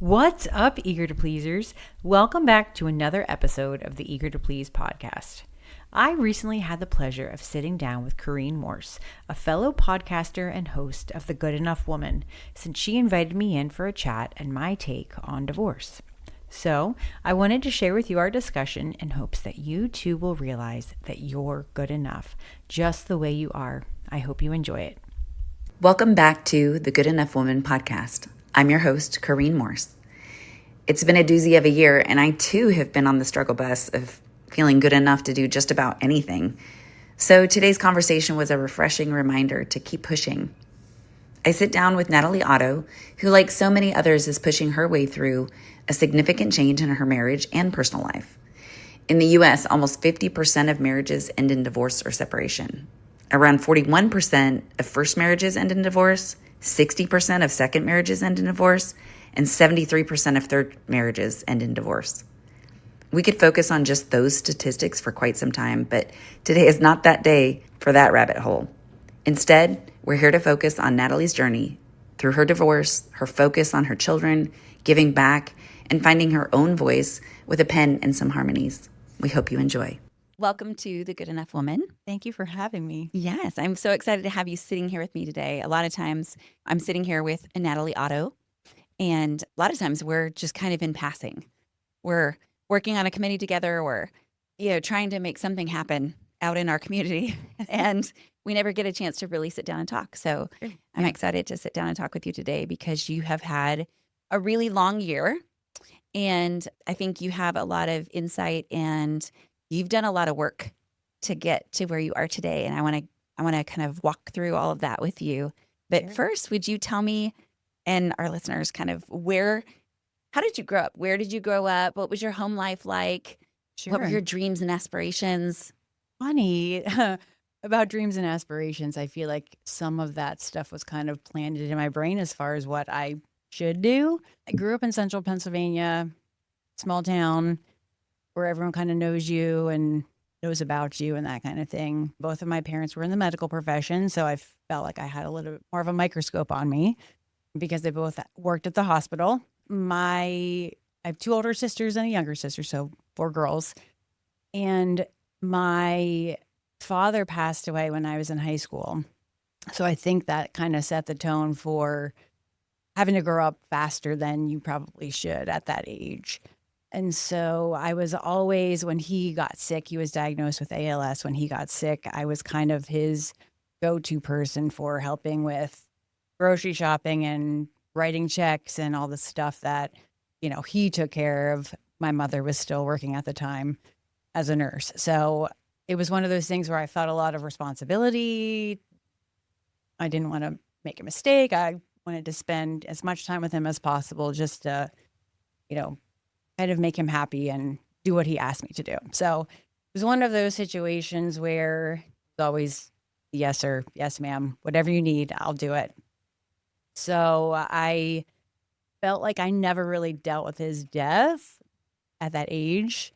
What's up, Eager to Pleasers? Welcome back to another episode of the Eager to Please podcast. I recently had the pleasure of sitting down with Corrine Morse, a fellow podcaster and host of The Good Enough Woman, since she invited me in for a chat and my take on divorce. So, I wanted to share with you our discussion in hopes that you too will realize that you're good enough, just the way you are. I hope you enjoy it. Welcome back to the Good Enough Woman podcast. I'm your host, Corrine Morse. It's been a doozy of a year, and I too have been on the struggle bus of feeling good enough to do just about anything. So today's conversation was a refreshing reminder to keep pushing. I sit down with Natalie Otto, who, like so many others, is pushing her way through a significant change in her marriage and personal life. In the U.S., almost 50% of marriages end in divorce or separation. Around 41% of first marriages end in divorce, 60% of second marriages end in divorce, and 73% of third marriages end in divorce. We could focus on just those statistics for quite some time, but today is not that day for that rabbit hole. Instead, we're here to focus on Natalie's journey through her divorce, her focus on her children, giving back, and finding her own voice with a pen and some harmonies. We hope you enjoy. Welcome to The Good Enough Woman. Thank you for having me. Yes, I'm so excited to have you sitting here with me today. A lot of times I'm sitting here with Natalie Otto, and a lot of times we're just kind of in passing. We're working on a committee together or, trying to make something happen out in our community, and we never get a chance to really sit down and talk. So I'm excited to sit down and talk with you today because you have had a really long year, and I think you have a lot of insight and you've done a lot of work to get to where you are today, and I want to kind of walk through all of that with you. But first, would you tell me and our listeners kind of how did you grow up? Where did you grow up? What was your home life like? Sure. What were your dreams and aspirations? Funny about dreams and aspirations. I feel like some of that stuff was kind of planted in my brain as far as what I should do. I grew up in central Pennsylvania, small town, where everyone kind of knows you and knows about you and that kind of thing. Both of my parents were in the medical profession, so I felt like I had a little bit more of a microscope on me because they both worked at the hospital. I have two older sisters and a younger sister, so 4 girls. And my father passed away when I was in high school. So I think that kind of set the tone for having to grow up faster than you probably should at that age. And so I was always, when he got sick, he was diagnosed with ALS. When he got sick, I was kind of his go-to person for helping with grocery shopping and writing checks and all the stuff that, he took care of. My mother was still working at the time as a nurse. So it was one of those things where I felt a lot of responsibility. I didn't want to make a mistake. I wanted to spend as much time with him as possible just to, kind of make him happy and do what he asked me to do. So it was one of those situations where it's always yes, sir, yes, ma'am, whatever you need, I'll do it. So I felt like I never really dealt with his death at that age.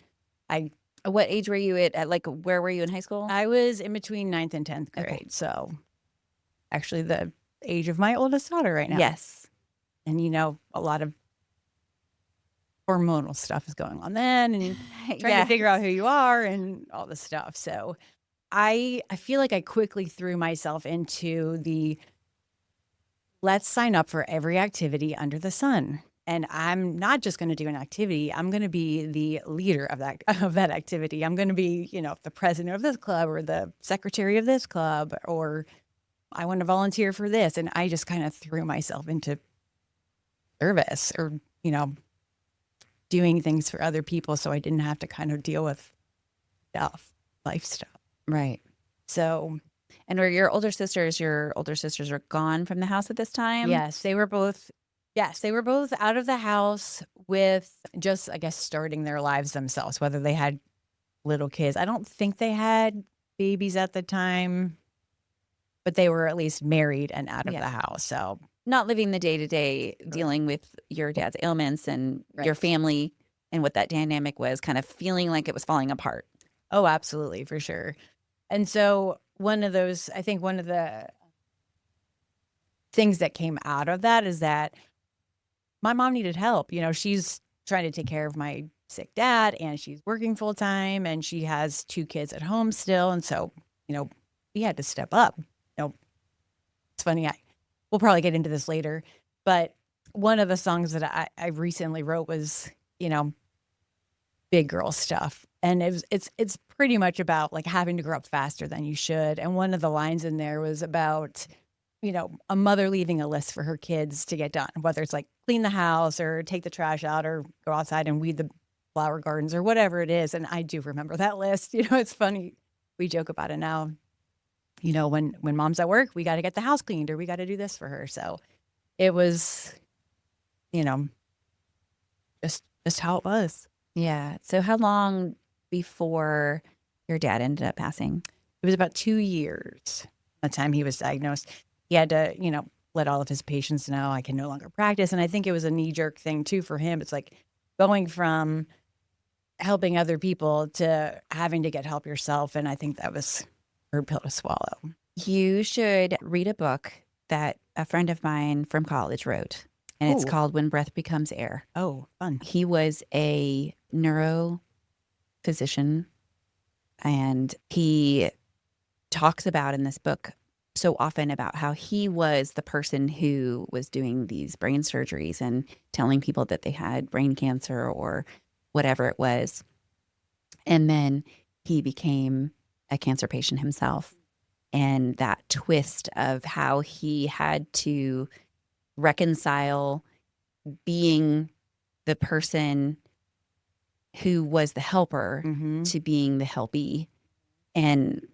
What age were you at like, where were you in high school? I was in between 9th and 10th grade. Okay. So actually the age of my oldest daughter right now. Yes. And, a lot of hormonal stuff is going on then and trying to figure out who you are and all this stuff. So I feel like I quickly threw myself into the let's sign up for every activity under the sun. And I'm not just going to do an activity. I'm going to be the leader of that activity. I'm going to be, the president of this club or the secretary of this club, or I want to volunteer for this. And I just kind of threw myself into service or, doing things for other people so I didn't have to kind of deal with life stuff. Right. So, and were your older sisters are gone from the house at this time? Yes, they were both out of the house with just, I guess, starting their lives themselves, whether they had little kids. I don't think they had babies at the time, but they were at least married and out of the house. So not living the day-to-day, dealing with your dad's ailments and your family and what that dynamic was, kind of feeling like it was falling apart. Oh, absolutely, for sure. And so one of the things that came out of that is that my mom needed help. She's trying to take care of my sick dad, and she's working full time, and she has 2 kids at home still. And so, we had to step up. It's funny. We'll probably get into this later, but one of the songs that I recently wrote was, big girl stuff. And it's pretty much about like having to grow up faster than you should. And one of the lines in there was about, a mother leaving a list for her kids to get done, whether it's like clean the house or take the trash out or go outside and weed the flower gardens or whatever it is. And I do remember that list. It's funny. We joke about it now. When mom's at work, we got to get the house cleaned or we got to do this for her. So it was, you know, just how it was. Yeah. So how long before your dad ended up passing? It was about 2 years by the time he was diagnosed. He had to, let all of his patients know I can no longer practice. And I think it was a knee-jerk thing too for him. It's like going from helping other people to having to get help yourself. And I think that was a hard pill to swallow. You should read a book that a friend of mine from college wrote, and it's Ooh. called When Breath Becomes Air. Oh, fun. He was a neurophysician, and he talks about in this book so often about how he was the person who was doing these brain surgeries and telling people that they had brain cancer or whatever it was. And then he became a cancer patient himself. And that twist of how he had to reconcile being the person who was the helper Mm-hmm. to being the helpee. And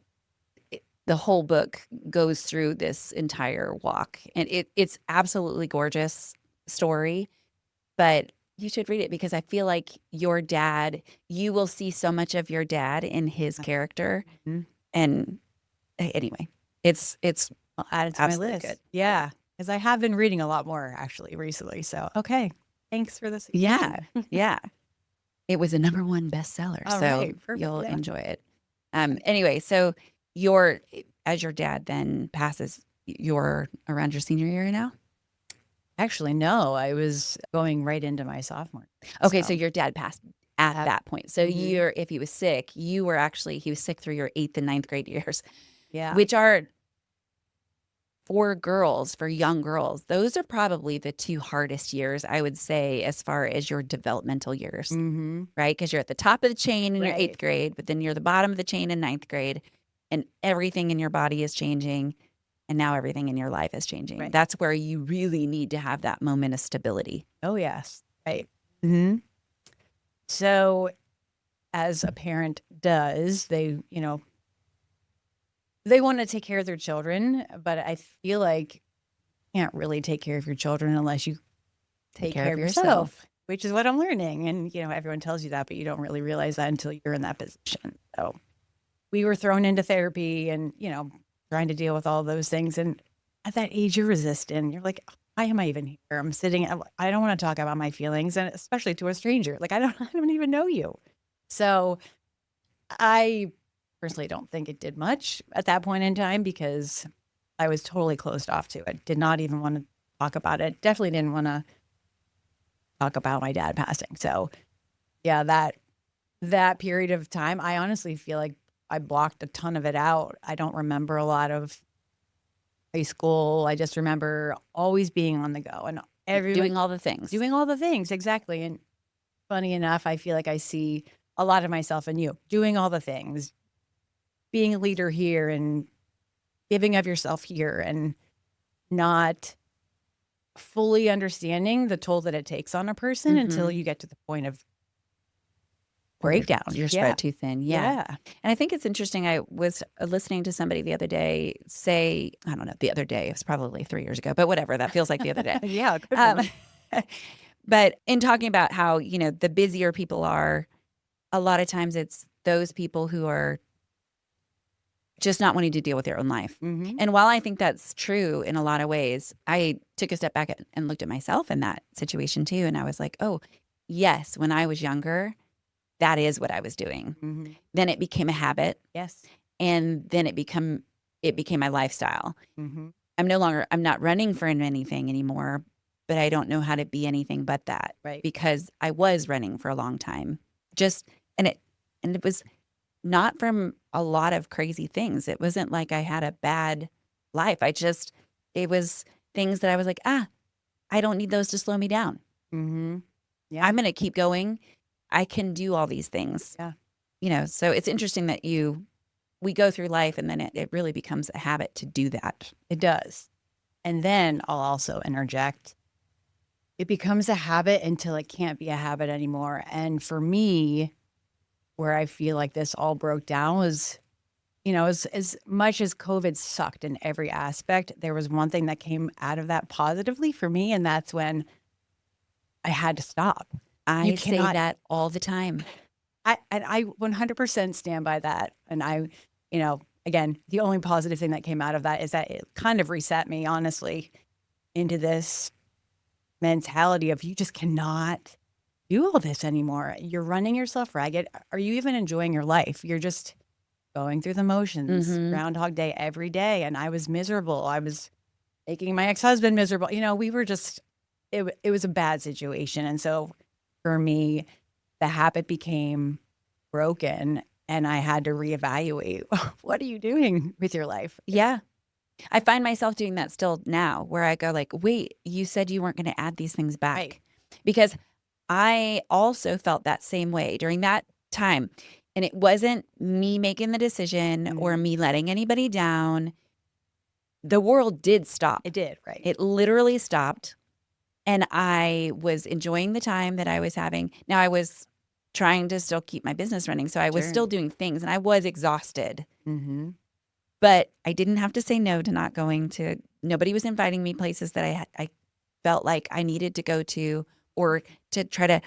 the whole book goes through this entire walk. And it's absolutely gorgeous story. But you should read it because I feel like your dad, you will see so much of your dad in his character. Mm-hmm. And anyway, it's I'll add it to my absolutely list. good. Yeah, because I have been reading a lot more actually recently. So, okay. Thanks for this. Yeah. Yeah. It was a #1 bestseller. All So right, perfect, you'll yeah. enjoy it. Anyway, so as your dad then passes, you're around your senior year now? Actually, no, I was going right into my sophomore. Okay, so your dad passed at that point. So Mhm. if he was sick, he was sick through your 8th and 9th grade years, Yeah. which are for young girls, those are probably the 2 hardest years, I would say, as far as your developmental years, Mm-hmm. right? Because you're at the top of the chain in your 8th Right. grade, but then you're the bottom of the chain in 9th grade, and everything in your body is changing, and now everything in your life is changing. Right. That's where you really need to have that moment of stability. Oh, yes. Right. Mm-hmm. So, as a parent does, they want to take care of their children, but I feel like you can't really take care of your children unless you take care of yourself, which is what I'm learning. And, everyone tells you that, but you don't really realize that until you're in that position. So we were thrown into therapy and, trying to deal with all those things. And at that age, you're resistant. You're like, why am I even here? I'm sitting, I don't want to talk about my feelings, and especially to a stranger. Like, I don't even know you. So I personally don't think it did much at that point in time because I was totally closed off to it. Did not even want to talk about it. Definitely didn't want to talk about my dad passing. So yeah, that period of time, I honestly feel like I blocked a ton of it out. I don't remember a lot of high school. I just remember always being on the go and Doing all the things. doing all the things. Exactly. And funny enough, I feel like I see a lot of myself in you doing all the things, being a leader here and giving of yourself here and not fully understanding the toll that it takes on a person until you get to the point of breakdown. You're spread too thin. Yeah. And I think it's interesting. I was listening to somebody the other day say, I don't know, the other day, it was probably 3 years ago, but whatever, that feels like the other day. Yeah. Good But in talking about how, the busier people are, a lot of times it's those people who are just not wanting to deal with their own life. Mm-hmm. And while I think that's true in a lot of ways, I took a step back and looked at myself in that situation too. And I was like, oh, yes, when I was younger, that is what I was doing. Mm-hmm. Then it became a habit. Yes. And then it became my lifestyle. Mm-hmm. I'm not running from anything anymore, but I don't know how to be anything but that. Right. Because I was running for a long time. And it was not from a lot of crazy things. It wasn't like I had a bad life. It was things that I was like, I don't need those to slow me down. Mm-hmm. Yeah. I'm going to keep going. I can do all these things. Yeah. So it's interesting that we go through life and then it really becomes a habit to do that. It does. And then I'll also interject. It becomes a habit until it can't be a habit anymore. And for me, where I feel like this all broke down was, as much as COVID sucked in every aspect, there was one thing that came out of that positively for me. And that's when I had to stop. I say that all the time. I 100% stand by that. And again, the only positive thing that came out of that is that it kind of reset me, honestly, into this mentality of you just cannot do all this anymore. You're running yourself ragged. Are you even enjoying your life? You're just going through the motions, Groundhog Day every day. And I was miserable. I was making my ex-husband miserable. We were just, it was a bad situation. And so for me, the habit became broken and I had to reevaluate. What are you doing with your life? Yeah. I find myself doing that still now where I go like, wait, you said you weren't going to add these things back. Right. Because I also felt that same way during that time. And it wasn't me making the decision or me letting anybody down. The world did stop. It did, right. It literally stopped. And I was enjoying the time that I was having. Now I was trying to still keep my business running. So I was still doing things and I was exhausted. Mm-hmm. But I didn't have to say no to not going to, nobody was inviting me places that I felt like I needed to go to or to try to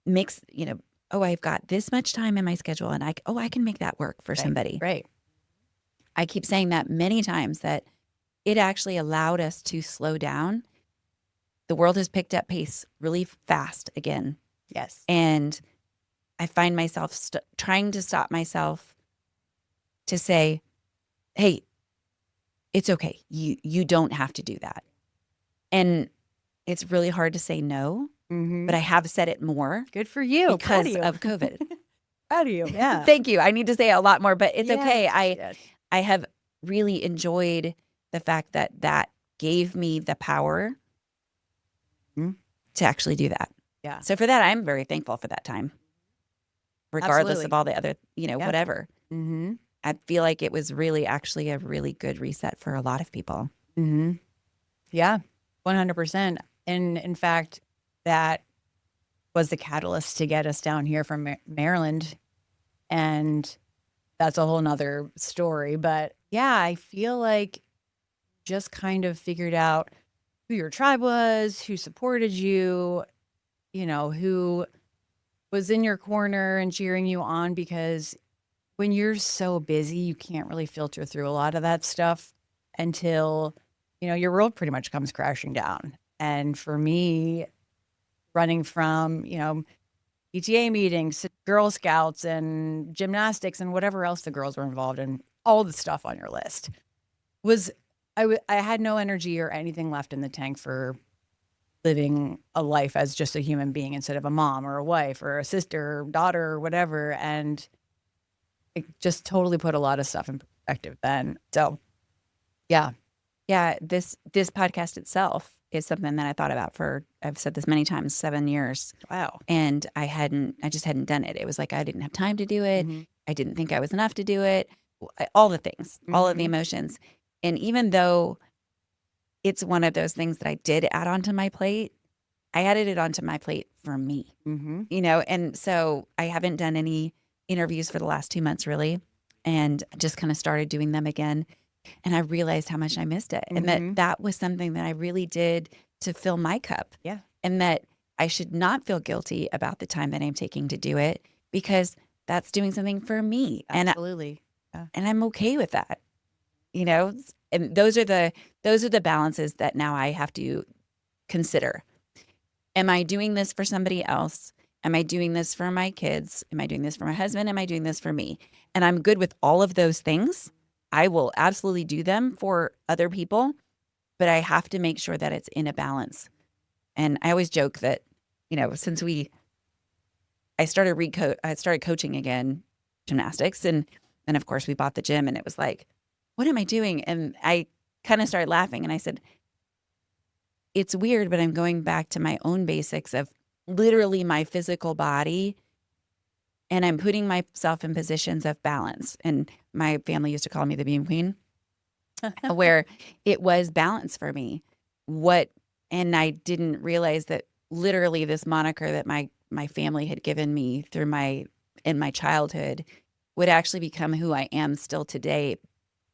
mix, I've got this much time in my schedule and I can make that work for somebody. Right. I keep saying that many times that it actually allowed us to slow down. The world has picked up pace really fast again. Yes. And I find myself trying to stop myself to say, hey, it's okay. You don't have to do that. And it's really hard to say no, but I have said it more. Good for you. Because of COVID. Proud of you. Yeah. Thank you. I need to say a lot more, but it's Yes, okay. yes. I have really enjoyed the fact that gave me the power to actually do that. Yeah. So for that, I'm very thankful for that time, regardless of all the other, whatever. Mm-hmm. I feel like it was really actually a really good reset for a lot of people. Mm-hmm. Yeah, 100%. And in fact, that was the catalyst to get us down here from Maryland. And that's a whole nother story. But yeah, I feel like just kind of figured out who your tribe was, who supported you, who was in your corner and cheering you on, because when you're so busy, you can't really filter through a lot of that stuff until, your world pretty much comes crashing down. And for me, running from, PTA meetings, to Girl Scouts and gymnastics and whatever else the girls were involved in, all the stuff on your list, I had no energy or anything left in the tank for living a life as just a human being instead of a mom or a wife or a sister or daughter or whatever. And it just totally put a lot of stuff in perspective then. So, yeah. Yeah, this podcast itself is something that I thought about I've said this many times, 7 years. Wow. And I just hadn't done it. It was like I didn't have time to do it. Mm-hmm. I didn't think I was enough to do it. All the things, all of the emotions. And even though it's one of those things that I did add onto my plate, I added it onto my plate for me, and so I haven't done any interviews for the last 2 months really, and just kind of started doing them again. And I realized how much I missed it, and that was something that I really did to fill my cup. Yeah. And that I should not feel guilty about the time that I'm taking to do it, because that's doing something for me. Absolutely. And I'm okay with that. And those are the balances that now I have to consider. Am I doing this for somebody else? Am I doing this for my kids? Am I doing this for my husband? Am I doing this for me? And I'm good with all of those things. I will absolutely do them for other people, but I have to make sure that it's in a balance. And I always joke that, since I started coaching again, gymnastics, and of course we bought the gym, and it was like, what am I doing? And I kind of started laughing, and I said, it's weird, but I'm going back to my own basics of literally my physical body, and I'm putting myself in positions of balance. And my family used to call me the beam queen, where it was balance for me. And I didn't realize that literally this moniker that my family had given me in my childhood would actually become who I am still today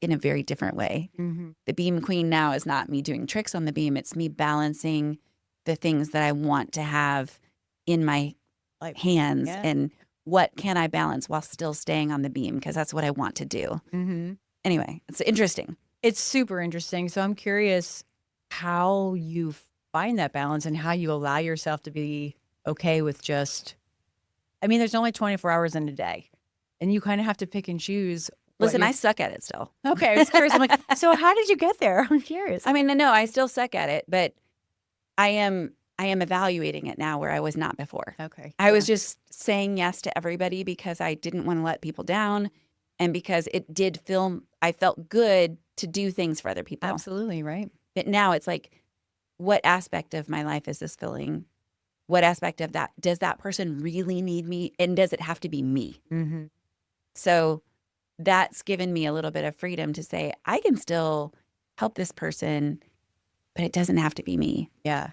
in a very different way. Mm-hmm. The beam queen now is not me doing tricks on the beam. It's me balancing the things that I want to have in my hands, and what can I balance while still staying on the beam, because that's what I want to do. Mm-hmm. Anyway, it's interesting. It's super interesting. So I'm curious how you find that balance and how you allow yourself to be okay with there's only 24 hours in a day, and you kind of have to pick and choose. Listen, I suck at it still. Okay, I was curious. I'm like, so how did you get there? I'm curious. I mean, no, I still suck at it, but I am evaluating it now where I was not before. Okay. I was just saying yes to everybody because I didn't want to let people down, and because I felt good to do things for other people. Absolutely, right. But now it's like, what aspect of my life is this filling? What aspect of that does that person really need me? And does it have to be me? Mm-hmm. So that's given me a little bit of freedom to say, I can still help this person, but it doesn't have to be me. Yeah.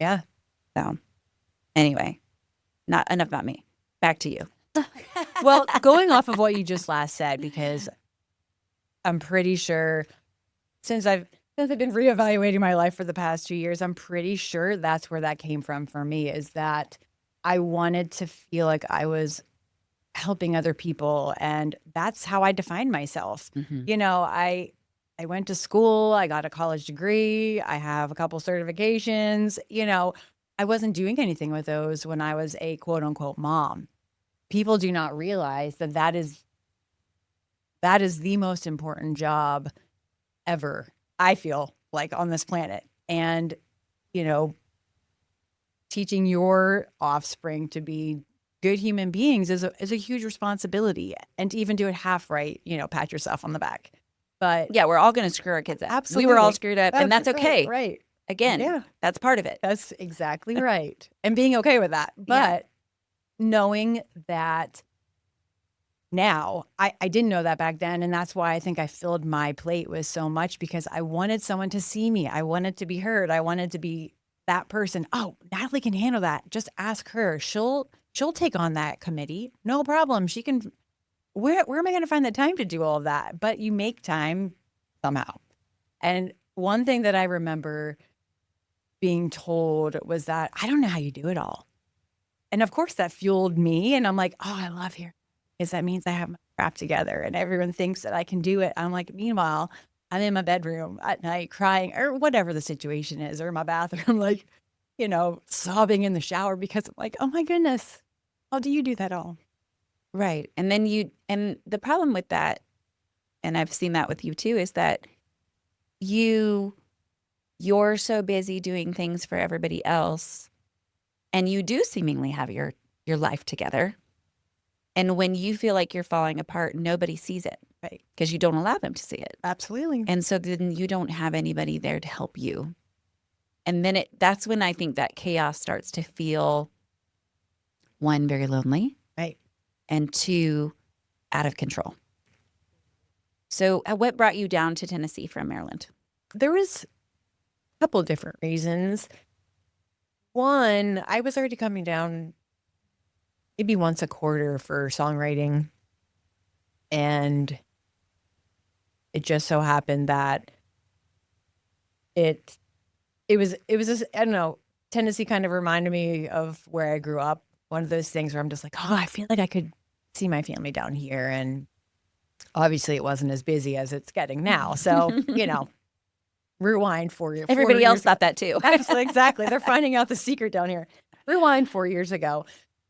Yeah. So anyway, not enough about me. Back to you. Well, going off of what you just last said, because I'm pretty sure since I've been reevaluating my life for the past 2 years, I'm pretty sure that's where that came from for me, is that I wanted to feel like I was helping other people, and that's how I defined myself. Mm-hmm. I went to school, I got a college degree, I have a couple certifications. I wasn't doing anything with those when I was a quote unquote mom. People do not realize that is the most important job ever, I feel like, on this planet. And teaching your offspring to be good human beings is a huge responsibility. And to even do it half right, pat yourself on the back. But yeah, we're all going to screw our kids up. Absolutely. We were all screwed up, and that's okay. Right. Again, Yeah. that's part of it. That's exactly right. And being okay with that. But knowing that now, I didn't know that back then. And that's why I think I filled my plate with so much, because I wanted someone to see me. I wanted to be heard. I wanted to be that person. Oh, Natalie can handle that. Just ask her. She'll take on that committee. No problem. She can. Where am I going to find the time to do all of that? But you make time somehow. And one thing that I remember being told was that, I don't know how you do it all. And of course that fueled me. And I'm like, oh, I love here, because that means I have my crap together and everyone thinks that I can do it. I'm like, meanwhile, I'm in my bedroom at night crying, or whatever the situation is, or my bathroom, like, sobbing in the shower, because I'm like, oh my goodness, how do you do that all? Right. And then and the problem with that, and I've seen that with you too, is that you're so busy doing things for everybody else, and you do seemingly have your life together. And when you feel like you're falling apart, nobody sees it. Right. Because you don't allow them to see it. Absolutely. And so then you don't have anybody there to help you. And then that's when I think that chaos starts to feel, one, very lonely. Right. And two, out of control. So what brought you down to Tennessee from Maryland? There was a couple of different reasons. One, I was already coming down maybe once a quarter for songwriting. And it just so happened that it was just, I don't know, Tennessee kind of reminded me of where I grew up. One of those things where I'm just like, oh, I feel like I could see my family down here. And obviously it wasn't as busy as it's getting now. So, rewind 4 years. Everybody else thought that too. Exactly. They're finding out the secret down here. Rewind 4 years ago.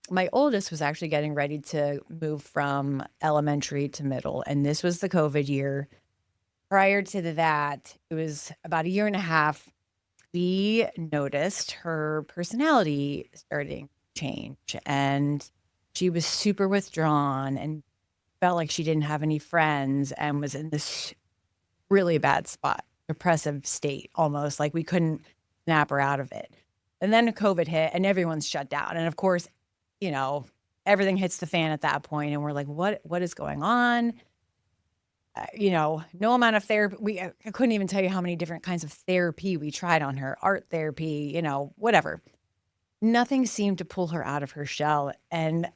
My oldest was actually getting ready to move from elementary to middle. And this was the COVID year. Prior to that, it was about a year and a half. we noticed her personality starting to change, and she was super withdrawn and felt like she didn't have any friends and was in this really bad spot, depressive state, almost like we couldn't snap her out of it. And then COVID hit and everyone's shut down. And of course, you know, everything hits the fan at that point, and we're like, what is going on? No amount of therapy. I couldn't even tell you how many different kinds of therapy we tried on her, art therapy, whatever. Nothing seemed to pull her out of her shell. And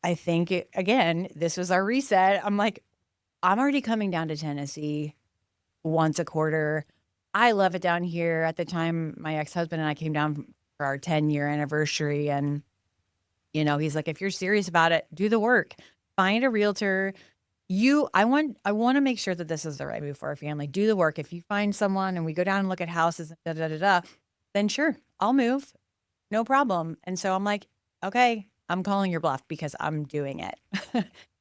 I think again, this was our reset. I'm like, I'm already coming down to Tennessee once a quarter. I love it down here. At the time, my ex-husband and I came down for our 10-year anniversary. And, he's like, if you're serious about it, do the work. Find a realtor. I want to make sure that this is the right move for our family. Do the work. If you find someone and we go down and look at houses, then sure, I'll move. No problem. And so I'm like, okay, I'm calling your bluff because I'm doing it.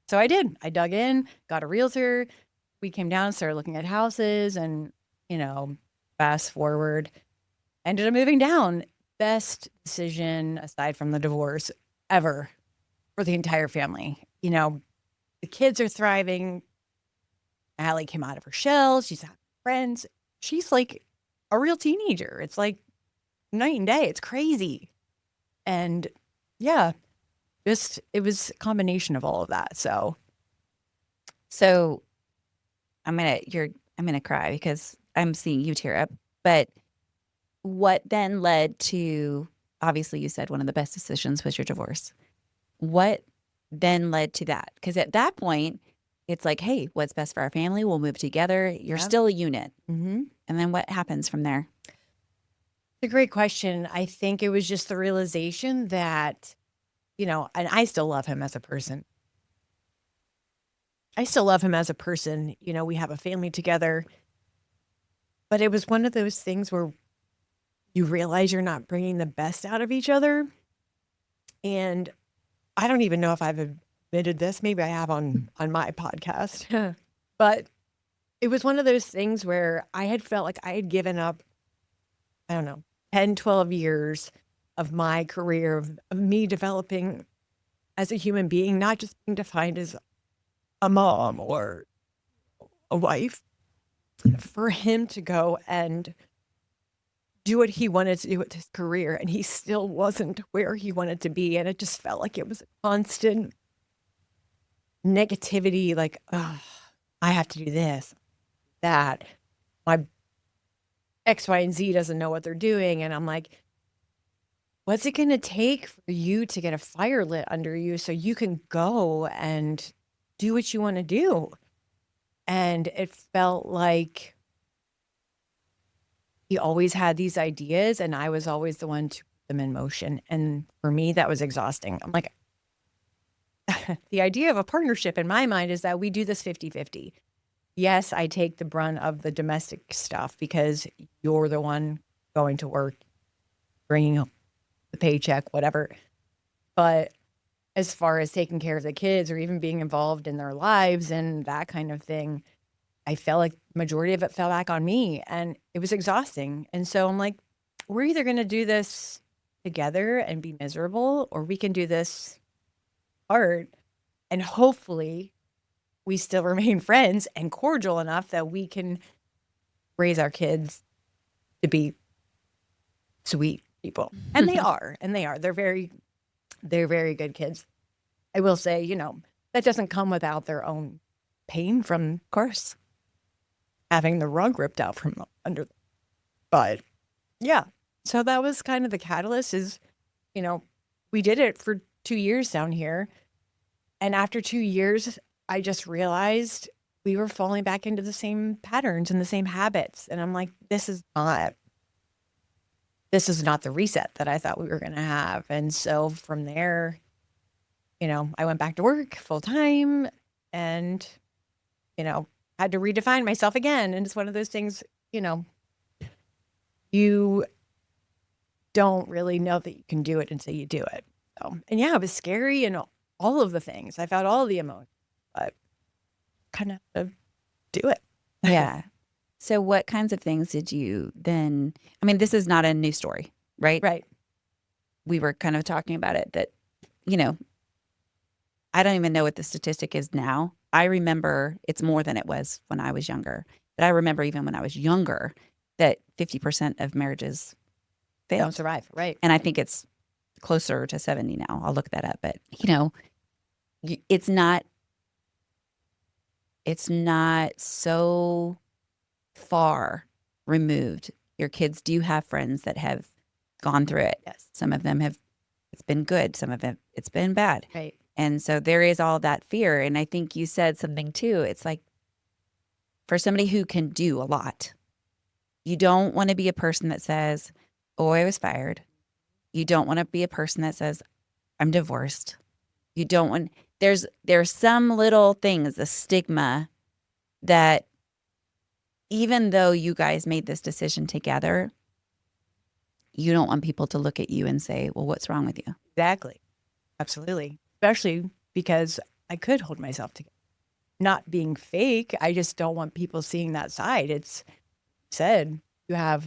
So I did. I dug in, got a realtor. We came down, started looking at houses, and, fast forward, ended up moving down. Best decision aside from the divorce ever for the entire family. The kids are thriving. Allie came out of her shell. She's having friends. She's like a real teenager. It's like night and day. It's crazy. And yeah, it was a combination of all of that. So I'm gonna cry because I'm seeing you tear up. But what then led to, obviously you said one of the best decisions was your divorce. What then led to that? Because at that point, it's like, hey, what's best for our family? We'll move together. You're still a unit. Mm-hmm. And then what happens from there? It's a great question. I think it was just the realization that, and I still love him as a person. We have a family together. But it was one of those things where you realize you're not bringing the best out of each other. And I don't even know if I've admitted this. Maybe I have on my podcast. But it was one of those things where I had felt like I had given up, I don't know, 10, 12 years of my career, of me developing as a human being, not just being defined as a mom or a wife, for him to go and do what he wanted to do with his career. And he still wasn't where he wanted to be. And it just felt like it was a constant negativity, like, oh, I have to do this, that. My X, Y, and Z doesn't know what they're doing. And I'm like, what's it going to take for you to get a fire lit under you so you can go and do what you want to do? And it felt like he always had these ideas and I was always the one to put them in motion. And for me, that was exhausting. I'm like, the idea of a partnership in my mind is that we do this 50-50. Yes, I take the brunt of the domestic stuff because you're the one going to work, bringing the paycheck, whatever. But as far as taking care of the kids or even being involved in their lives and that kind of thing, I felt like the majority of it fell back on me and it was exhausting. And so I'm like, we're either going to do this together and be miserable, or we can do this hard and hopefully we still remain friends and cordial enough that we can raise our kids to be sweet people. And they are. They're very good kids. I will say, that doesn't come without their own pain from, of course, having the rug ripped out from under them. But yeah, so that was kind of the catalyst is, we did it for 2 years down here. And after 2 years, I just realized we were falling back into the same patterns and the same habits. And I'm like, this is not the reset that I thought we were going to have. And so from there, I went back to work full time and, had to redefine myself again. And it's one of those things, you don't really know that you can do it until you do it. So, and yeah, it was scary and all of the things. I felt all of the emotions, but kind of do it. Yeah. So what kinds of things did you then, I mean, this is not a new story, right? Right. We were kind of talking about it that, you know, I don't even know what the statistic is now. I remember it's more than it was when I was younger. But I remember even when I was younger that 50% of marriages Don't failed. survive. Right. And I think it's closer to 70 now. I'll look that up. But, it's not so far removed. Your kids do have friends that have gone through it. Yes. Some of them have, it's been good. Some of it, it's been bad. Right. And so there is all that fear. And I think you said something too. It's like for somebody who can do a lot, you don't want to be a person that says, oh, I was fired. You don't want to be a person that says, I'm divorced. You don't want, there's some little things, a stigma that even though you guys made this decision together, you don't want people to look at you and say, well, what's wrong with you? Exactly. Absolutely. Especially because I could hold myself together. Not being fake. I just don't want people seeing that side. It's said you have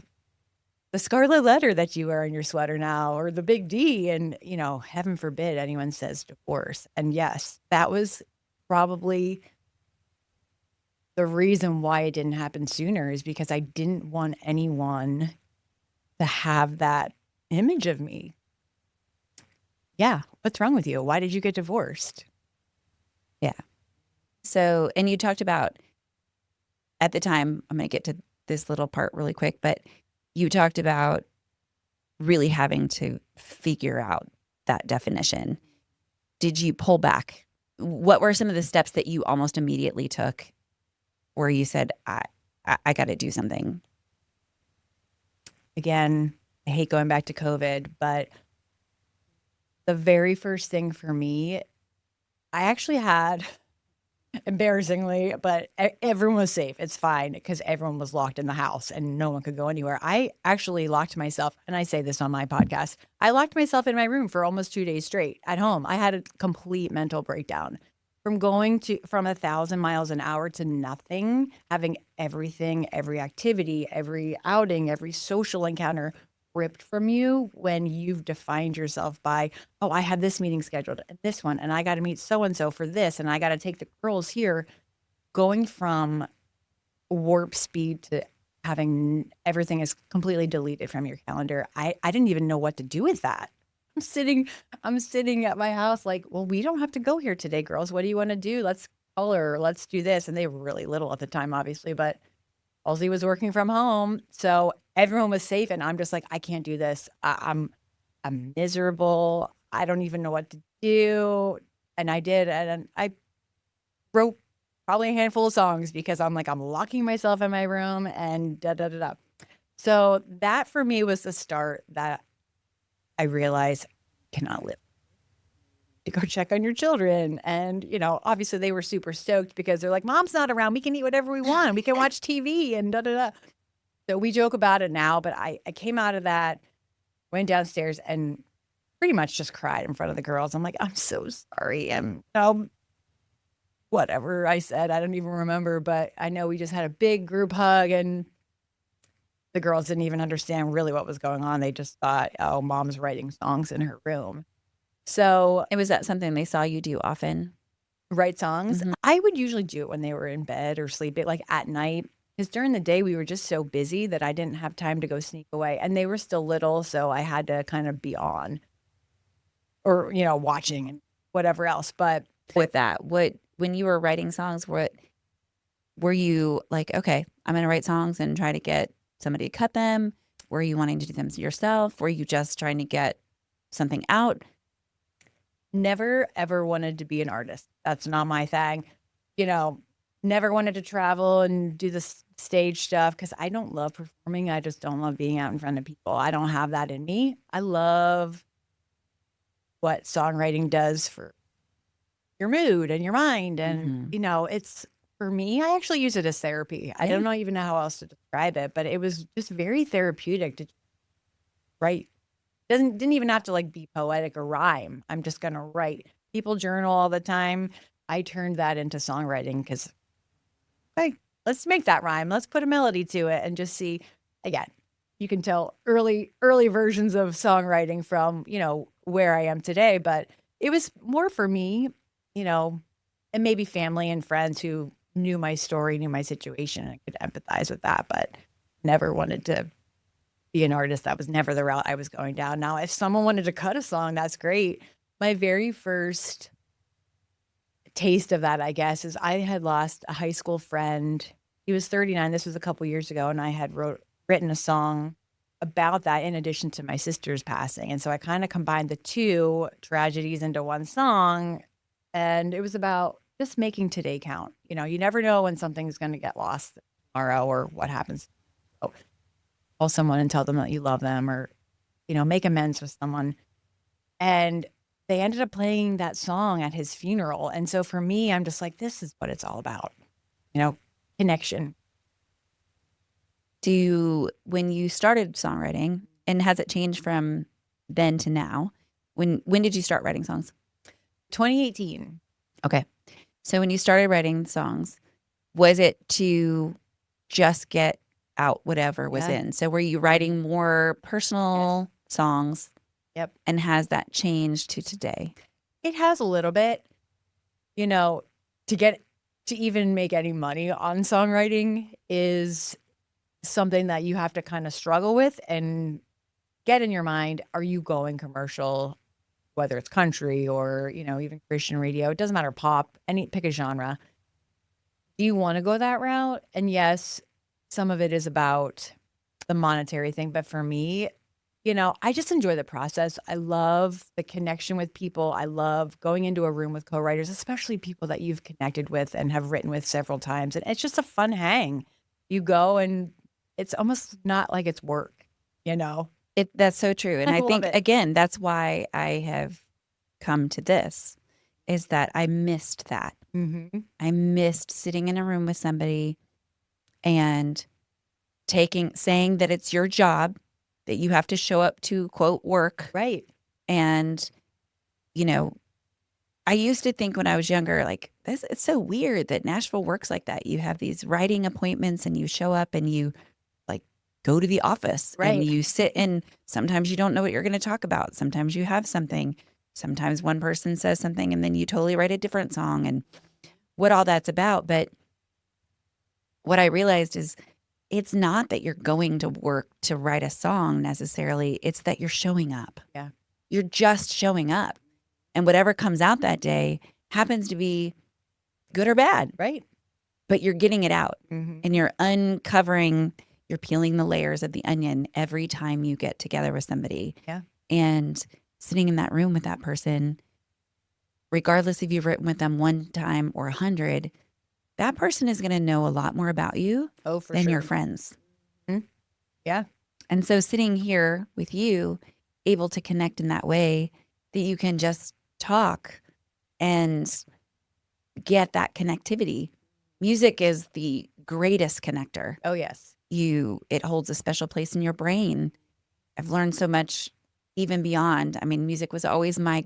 the scarlet letter that you wear on your sweater now, or the big D. And, heaven forbid anyone says divorce. And yes, that was probably the reason why it didn't happen sooner, is because I didn't want anyone to have that image of me. Yeah. What's wrong with you? Why did you get divorced? Yeah. So, and you talked about at the time, I'm going to get to this little part really quick, but you talked about really having to figure out that definition. Did you pull back? What were some of the steps that you almost immediately took where you said, I got to do something? Again, I hate going back to COVID, but the very first thing for me, I actually had, embarrassingly, but everyone was safe. It's fine because everyone was locked in the house and no one could go anywhere. I actually locked myself, and I say this on my podcast, I locked myself in my room for almost 2 days straight at home. I had a complete mental breakdown from going from 1,000 miles an hour to nothing, having everything, every activity, every outing, every social encounter ripped from you when you've defined yourself by, oh, I have this meeting scheduled and this one, and I got to meet so-and-so for this, and I got to take the girls here. Going from warp speed to having everything is completely deleted from your calendar. I didn't even know what to do with that. I'm sitting at my house like, well, we don't have to go here today, girls. What do you want to do? Let's color, let's do this. And they were really little at the time, obviously, but Halsey was working from home. So everyone was safe. And I'm just like, I can't do this. I'm miserable. I don't even know what to do. And I did. And I wrote probably a handful of songs because I'm like, I'm locking myself in my room and da da da da. So that for me was the start that I realized I cannot live. To go check on your children. And, obviously they were super stoked because they're like, Mom's not around. We can eat whatever we want. We can watch TV and da da da. So we joke about it now, but I came out of that, went downstairs and pretty much just cried in front of the girls. I'm like, I'm so sorry. And whatever I said, I don't even remember, but I know we just had a big group hug and the girls didn't even understand really what was going on. They just thought, oh, Mom's writing songs in her room. So And was that something they saw you do often? write songs. I would usually do it when they were in bed or sleeping, like at night. Because during the day, we were just so busy that I didn't have time to go sneak away. And they were still little, so I had to kind of be on or, watching and whatever else. But With that, when you were writing songs, what were you like, okay, I'm going to write songs and try to get somebody to cut them? Were you wanting to do them yourself? Were you just trying to get something out? never ever wanted to be an artist. That's not my thing. Never wanted to travel and do the stage stuff because I don't love performing. I just don't love being out in front of people. I don't have that in me. I love what songwriting does for your mood and your mind. And, it's for me, I actually use it as therapy. I don't know even know how else to describe it, but it was just very therapeutic to write. Didn't even have to like be poetic or rhyme. I'm just going to write. People journal all the time. I turned that into songwriting because, hey, let's make that rhyme. Let's put a melody to it and just see. Again, you can tell early versions of songwriting from, where I am today, but it was more for me, and maybe family and friends who knew my story, knew my situation, and I could empathize with that, but never wanted to be an artist. That was never the route I was going down. Now, if someone wanted to cut a song, that's great. My very first taste of that, I guess, is I had lost a high school friend. He was 39. This was a couple years ago, and I had written a song about that in addition to my sister's passing. And so I kind of combined the two tragedies into one song, and it was about just making today count. You never know when something's going to get lost tomorrow or what happens. So call someone and tell them that you love them, or, make amends with someone. And they ended up playing that song at his funeral. And so for me, I'm just like, this is what it's all about, connection. When you started songwriting, and has it changed from then to now? When did you start writing songs? 2018. Okay. So when you started writing songs, was it to just get out whatever was in? So were you writing more personal songs? Yep. And has that changed to today? It has a little bit. To even make any money on songwriting is something that you have to kind of struggle with and get in your mind. Are you going commercial, whether it's country or, even Christian radio? It doesn't matter, pop, pick a genre. Do you want to go that route? And yes, some of it is about the monetary thing. But for me, I just enjoy the process. I love the connection with people. I love going into a room with co-writers, especially people that you've connected with and have written with several times. And it's just a fun hang. You go and it's almost not like it's work, That's so true. And I think, again, that's why I have come to this, is that I missed that. Mm-hmm. I missed sitting in a room with somebody and saying that it's your job, that you have to show up to, quote, work. Right. And, I used to think when I was younger, like, it's so weird that Nashville works like that. You have these writing appointments and you show up and you like go to the office and you sit, and sometimes you don't know what you're going to talk about. Sometimes you have something. Sometimes one person says something and then you totally write a different song, and what all that's about. But what I realized is it's not that you're going to work to write a song necessarily. It's that you're showing up. Yeah. You're just showing up. And whatever comes out that day happens to be good or bad. Right. But you're getting it out. Mm-hmm. And you're uncovering, you're peeling the layers of the onion every time you get together with somebody. Yeah. And sitting in that room with that person, regardless if you've written with them one time or 100, that person is going to know a lot more about you than your friends. Mm-hmm. Yeah. And so sitting here with you, able to connect in that way, that you can just talk and get that connectivity. Music is the greatest connector. Oh, yes. It holds a special place in your brain. I've learned so much even beyond. I mean, music was always I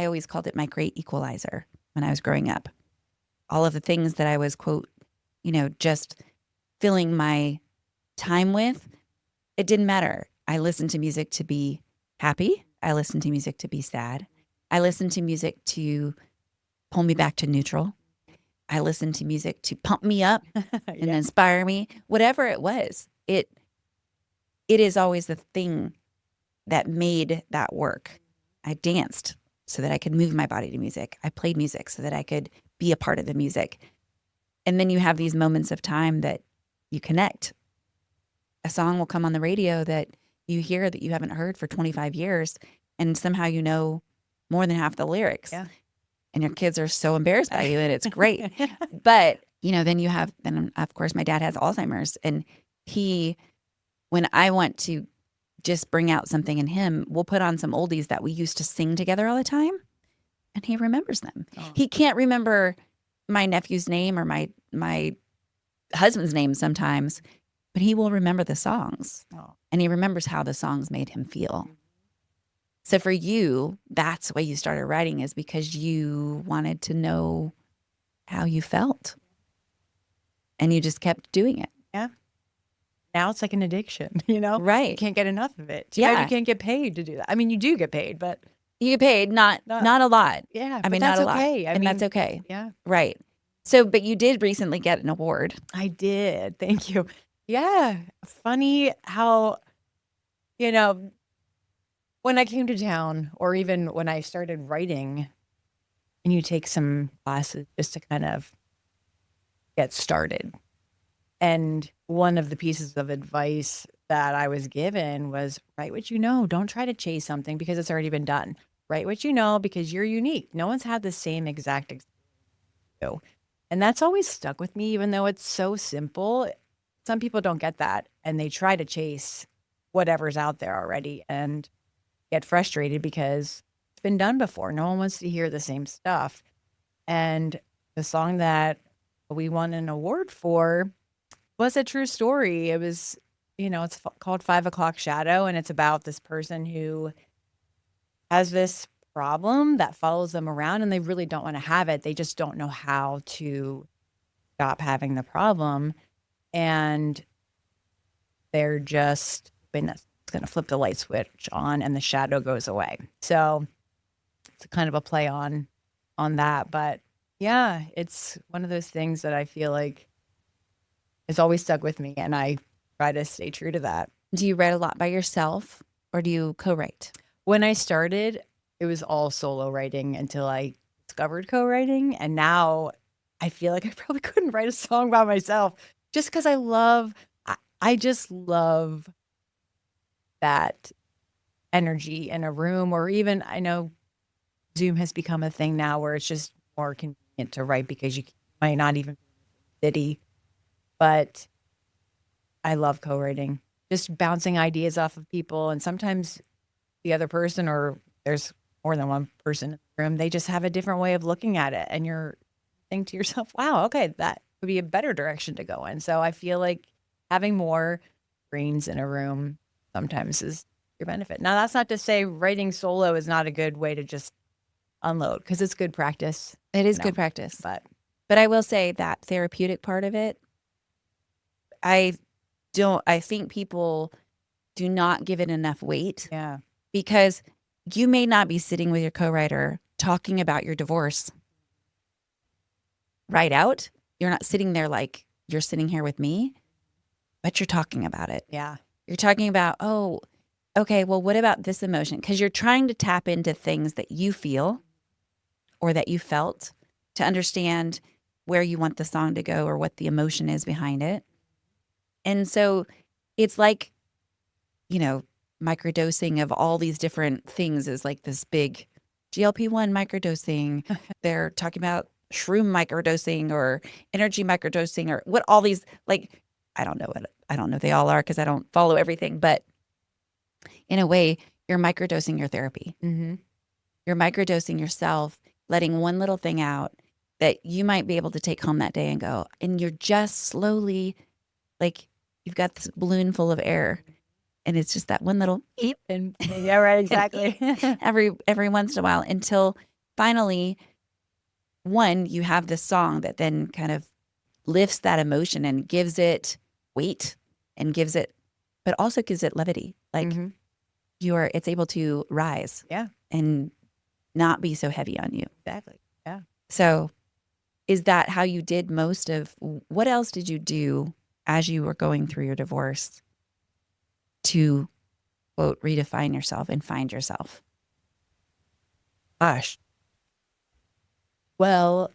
always called it my great equalizer when I was growing up. All of the things that I was, quote, just filling my time with, it didn't matter. I listened to music to be happy. I listened to music to be sad. I listened to music to pull me back to neutral. I listened to music to pump me up and inspire me. Whatever it was, it is always the thing that made that work. I danced so that I could move my body to music. I played music so that I could be a part of the music. And then you have these moments of time that you connect. A song will come on the radio that you hear that you haven't heard for 25 years, and somehow you know more than half the lyrics. Yeah. And your kids are so embarrassed by you, and it's great. But, then of course my dad has Alzheimer's, and when I want to just bring out something in him, we'll put on some oldies that we used to sing together all the time, and he remembers them. Oh. He can't remember my nephew's name or my husband's name sometimes, but he will remember the songs. Oh. And he remembers how the songs made him feel. So for you, that's why you started writing, is because you wanted to know how you felt. and you just kept doing it. Yeah. Now it's like an addiction, you know? You Right. can't get enough of it. Too bad Yeah. you can't get paid to do that. I mean, you do get paid, but You get paid, not a lot. yeah, I but mean, not that's a lot. okay. I And mean, that's okay. yeah, Right. So, but you did recently get an award. I did. Thank you. Yeah. Funny how, you know, when I came to town or even when I started writing and you take some classes just to kind of get started. And one of the pieces of advice that I was given was write what you know. Don't try to chase something because it's already been done. Write what you know because you're unique. No one's had the same exact experience as you. And that's always stuck with me, even though it's so simple. Some people don't get that and they try to chase whatever's out there already and get frustrated because it's been done before. No one wants to hear the same stuff. And the song that we won an award for was a true story. It was, it's called 5 o'clock Shadow, and it's about this person who has this problem that follows them around and they really don't want to have it. They just don't know how to stop having the problem. And they're just going to flip the light switch on and the shadow goes away. So it's kind of a play on that. But yeah, it's one of those things that I feel like has always stuck with me, and I try to stay true to that. Do you write a lot by yourself or do you co-write? When I started, it was all solo writing until I discovered co-writing, and now I feel like I probably couldn't write a song by myself just because I just love that energy in a room, or even I know Zoom has become a thing now where it's just more convenient to write because you might not even be in the city. But I love co-writing, just bouncing ideas off of people. And sometimes the other person, or there's more than one person in the room, they just have a different way of looking at it. And you're thinking to yourself, wow, okay, that would be a better direction to go in. So I feel like having more brains in a room sometimes is your benefit. Now, that's not to say writing solo is not a good way to just unload, because it's good practice. It is good practice. But I will say that therapeutic part of it, I think people do not give it enough weight. yeah, Because you may not be sitting with your co-writer talking about your divorce right out. You're not sitting there like you're sitting here with me, but you're talking about it. yeah, You're talking about, oh, okay, well, what about this emotion? Because you're trying to tap into things that you feel or that you felt to understand where you want the song to go or what the emotion is behind it. And so it's like, microdosing of all these different things is like this big GLP-1 microdosing. They're talking about shroom microdosing or energy microdosing or what all these, like, I don't know they all are because I don't follow everything. But in a way, you're microdosing your therapy. mm-hmm. You're microdosing yourself, letting one little thing out that you might be able to take home that day and go, and you're just slowly, like, you've got this balloon full of air. And it's just that one little eep. And yeah, right, exactly. every once in a while until finally, one, you have this song that then kind of lifts that emotion and gives it weight and but also gives it levity. Like mm-hmm. it's able to rise. Yeah. And not be so heavy on you. Exactly. Yeah. So is that how you did what else did you do as you were going through your divorce to, quote, redefine yourself and find yourself? Gosh. Well,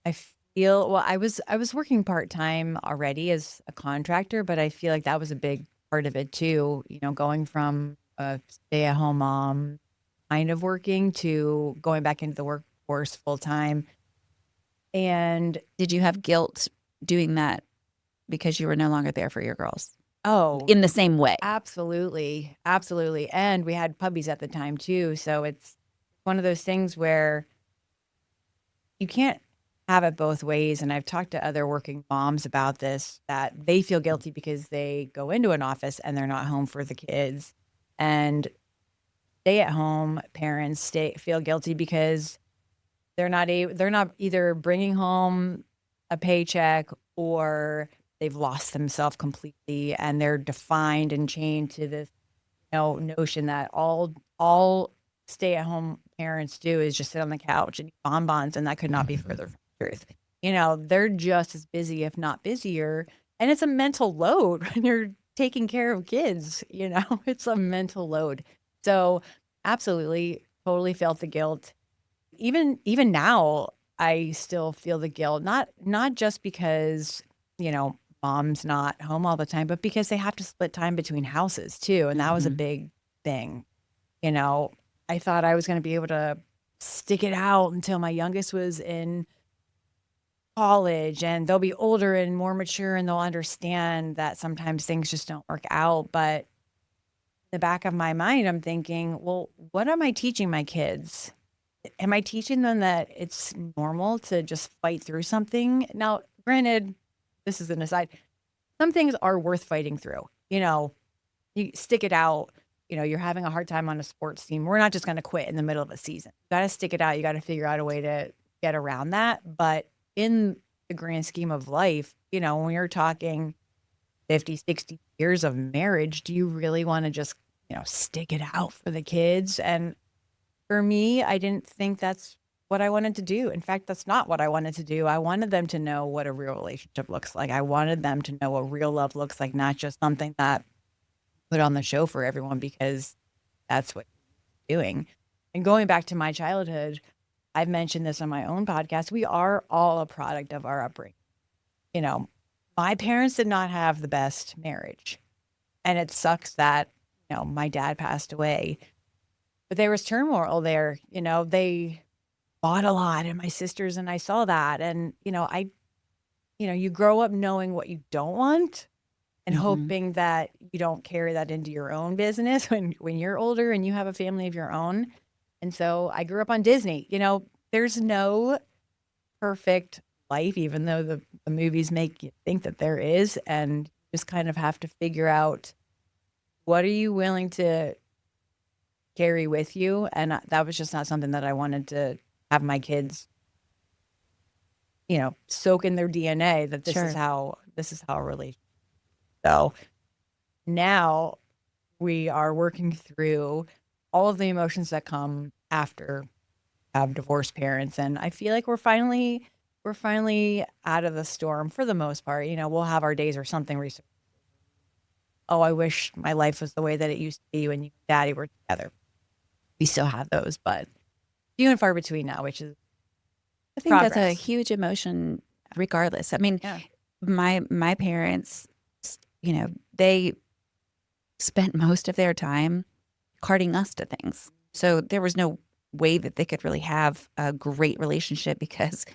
I was working part-time already as a contractor, but I feel like that was a big part of it too, going from a stay-at-home mom kind of working to going back into the workforce full-time. And did you have guilt doing that because you were no longer there for your girls? Oh, in the same way. Absolutely. Absolutely. And we had puppies at the time too. So it's one of those things where you can't have it both ways. And I've talked to other working moms about this, that they feel guilty because they go into an office and they're not home for the kids. And stay-at-home parents feel guilty because they're not either bringing home a paycheck, or they've lost themselves completely and they're defined and chained to this notion that all stay-at-home parents do is just sit on the couch and eat bonbons, and that could not be further from the truth. They're just as busy, if not busier, and it's a mental load when you're taking care of kids. It's a mental load. So absolutely, totally felt the guilt. Even now, I still feel the guilt, not just because, mom's not home all the time, but because they have to split time between houses too, and that was a big thing. You know, I thought I was going to be able to stick it out until my youngest was in college, and they'll be older and more mature, and they'll understand that sometimes things just don't work out. But in the back of my mind, I'm thinking, well, what am I teaching my kids? Am I teaching them that it's normal to just fight through something? Now, granted, this is an aside. Some things are worth fighting through. You stick it out. You're having a hard time on a sports team. We're not just going to quit in the middle of a season. You got to stick it out. You got to figure out a way to get around that. But in the grand scheme of life, when you're talking 50, 60 years of marriage, do you really want to just, stick it out for the kids? And for me, I didn't think that's what I wanted to do. In fact, that's not what I wanted to do. I wanted them to know what a real relationship looks like. I wanted them to know what real love looks like, not just something that put on the show for everyone because that's what you're doing. And going back to my childhood, I've mentioned this on my own podcast. We are all a product of our upbringing. My parents did not have the best marriage. And it sucks that, my dad passed away. But there was turmoil there. They bought a lot, and my sisters and I saw that. And, you grow up knowing what you don't want and hoping that you don't carry that into your own business when you're older and you have a family of your own. And so I grew up on Disney. There's no perfect life, even though the movies make you think that there is. And you just kind of have to figure out, what are you willing to carry with you? And that was just not something that I wanted to have my kids, soak in their DNA, that this is how a relationship. So now we are working through all of the emotions that come after have divorced parents, and I feel like we're finally out of the storm for the most part. We'll have our days or something recent. Oh, I wish my life was the way that it used to be when you and daddy were together. We still have those, but few and far between now, which is I think progress. that's a huge emotion regardless. I mean, Yeah. my parents, they spent most of their time carting us to things. So there was no way that they could really have a great relationship because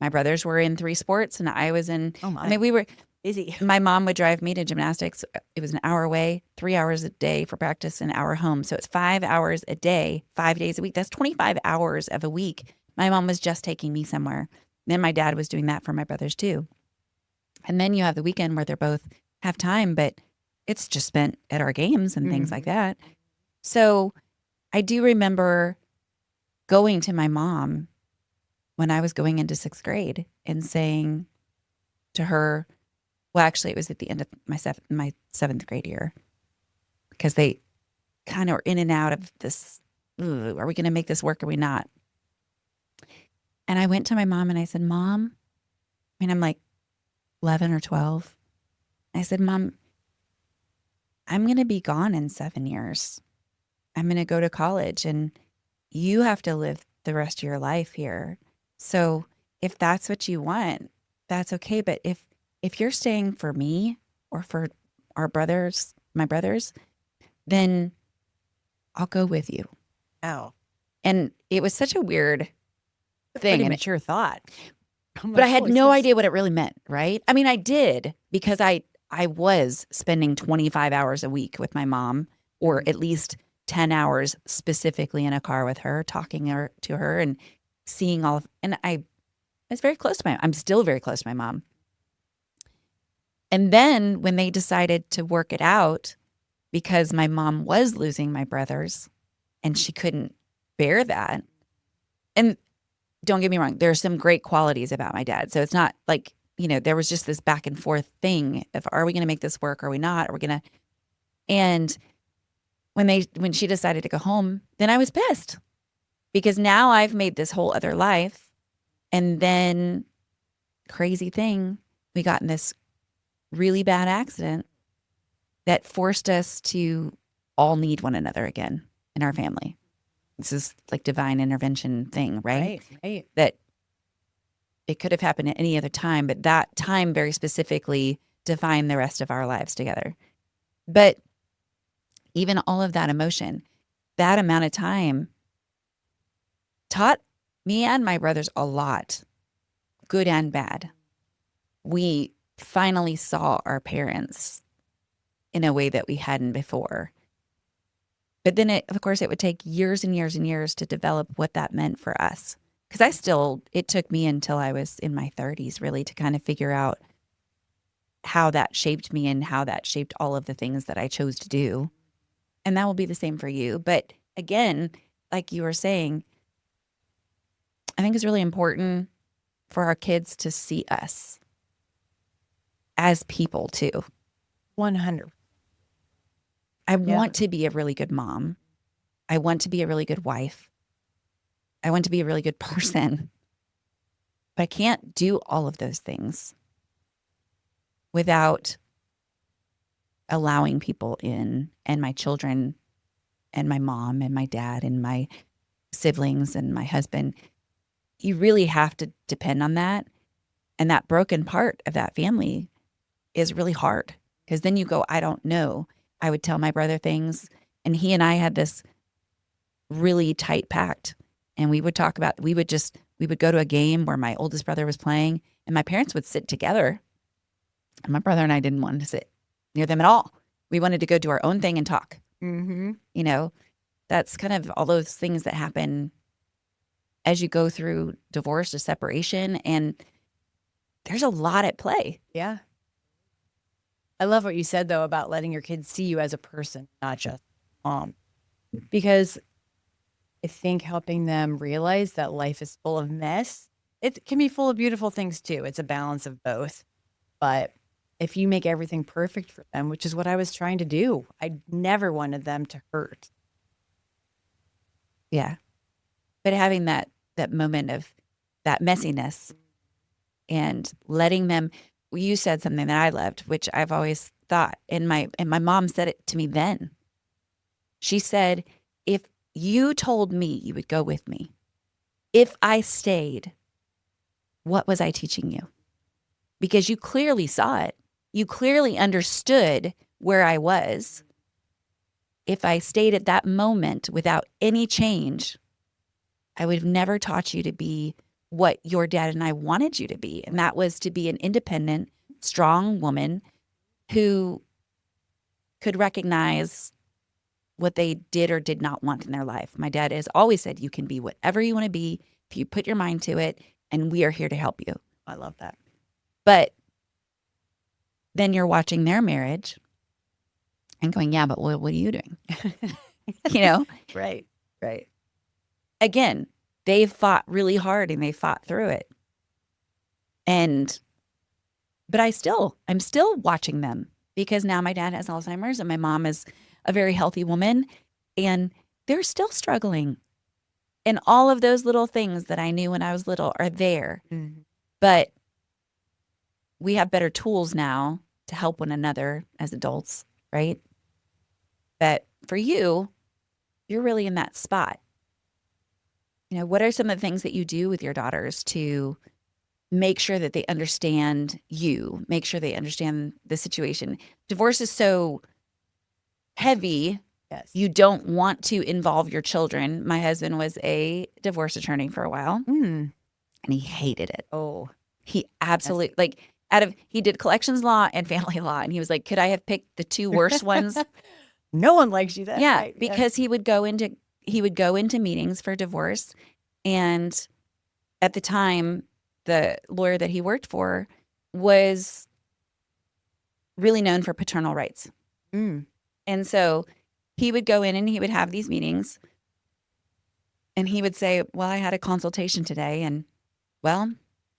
my brothers were in 3 sports and I was in, Oh my. I mean, we were busy. My mom would drive me to gymnastics. It was an hour away, 3 hours a day for practice, an hour home. So it's 5 hours a day, 5 days a week. That's 25 hours of a week. My mom was just taking me somewhere. Then my dad was doing that for my brothers too. And then you have the weekend where they're both have time, but it's just spent at our games and things like that. So I do remember going to my mom when I was going into 6th grade and saying to her, well, actually, it was at the end of my 7th grade year, because they kind of were in and out of this. Are we going to make this work? Or are we not? And I went to my mom and I said, Mom, I'm like 11 or 12. I said, Mom, I'm going to be gone in 7 years. I'm going to go to college and you have to live the rest of your life here. So if that's what you want, that's okay. But if you're staying for me or for my brothers, then I'll go with you. Oh, And it was such a weird thing. pretty mature thought. But I had no idea what it really meant, right? I mean, I did, because I was spending 25 hours a week with my mom, or at least 10 hours specifically in a car with her, talking to her and seeing all of, and I was very close to I'm still very close to my mom. And then when they decided to work it out, because my mom was losing my brothers and she couldn't bear that. And don't get me wrong, there's some great qualities about my dad. So it's not like, there was just this back and forth thing of, are we going to make this work? Are we not? Are we going to? And when she decided to go home, then I was pissed because now I've made this whole other life. And then crazy thing, we got in this really bad accident that forced us to all need one another again in our family. This is like divine intervention thing, right? Right. That it could have happened at any other time, but that time very specifically defined the rest of our lives together. But even all of that emotion, that amount of time taught me and my brothers a lot, good and bad. We finally saw our parents in a way that we hadn't before. But then, of course, it would take years and years and years to develop what that meant for us. Because it took me until I was in my 30s, really, to kind of figure out how that shaped me and how that shaped all of the things that I chose to do. And that will be the same for you. But again, like you were saying, I think it's really important for our kids to see us as people too. 100. I want to be a really good mom. I want to be a really good wife. I want to be a really good person. But I can't do all of those things without allowing people in, and my children and my mom and my dad and my siblings and my husband. You really have to depend on that. And that broken part of that family is really hard because then you go, I don't know. I would tell my brother things, and he and I had this really tight pact. And we would talk about, we would go to a game where my oldest brother was playing, and my parents would sit together. And my brother and I didn't want to sit near them at all. We wanted to go do our own thing and talk. Mm-hmm. That's kind of all those things that happen as you go through divorce or separation. And there's a lot at play. Yeah. I love what you said, though, about letting your kids see you as a person, not just mom. Because I think helping them realize that life is full of mess, it can be full of beautiful things, too. It's a balance of both. But if you make everything perfect for them, which is what I was trying to do, I never wanted them to hurt. Yeah. But having that moment of that messiness and letting them, you said something that I loved, which I've always thought, and my mom said it to me then. She said, if you told me you would go with me, if I stayed, what was I teaching you? Because you clearly saw it. You clearly understood where I was. If I stayed at that moment without any change, I would have never taught you to be what your dad and I wanted you to be. And that was to be an independent, strong woman who could recognize what they did or did not want in their life. My dad has always said, you can be whatever you want to be if you put your mind to it, and we are here to help you. I love that. But then you're watching their marriage and going, yeah, but what are you doing? Right. Again, they fought really hard and they fought through it. But I'm still watching them because now my dad has Alzheimer's and my mom is a very healthy woman, and they're still struggling. And all of those little things that I knew when I was little are there. Mm-hmm. But we have better tools now to help one another as adults, right? But for you, you're really in that spot. What are some of the things that you do with your daughters to make sure that they understand you, make sure they understand the situation? Divorce is so heavy. Yes. You don't want to involve your children. My husband was a divorce attorney for a while, and he hated it. Oh, he absolutely, he did collections law and family law. And he was like, could I have picked the two worst ones? No one likes you that Yeah, night. because he would go into meetings for divorce, and at the time, the lawyer that he worked for was really known for paternal rights. Mm. And so he would go in and he would have these meetings, And he would say, well, I had a consultation today. And well,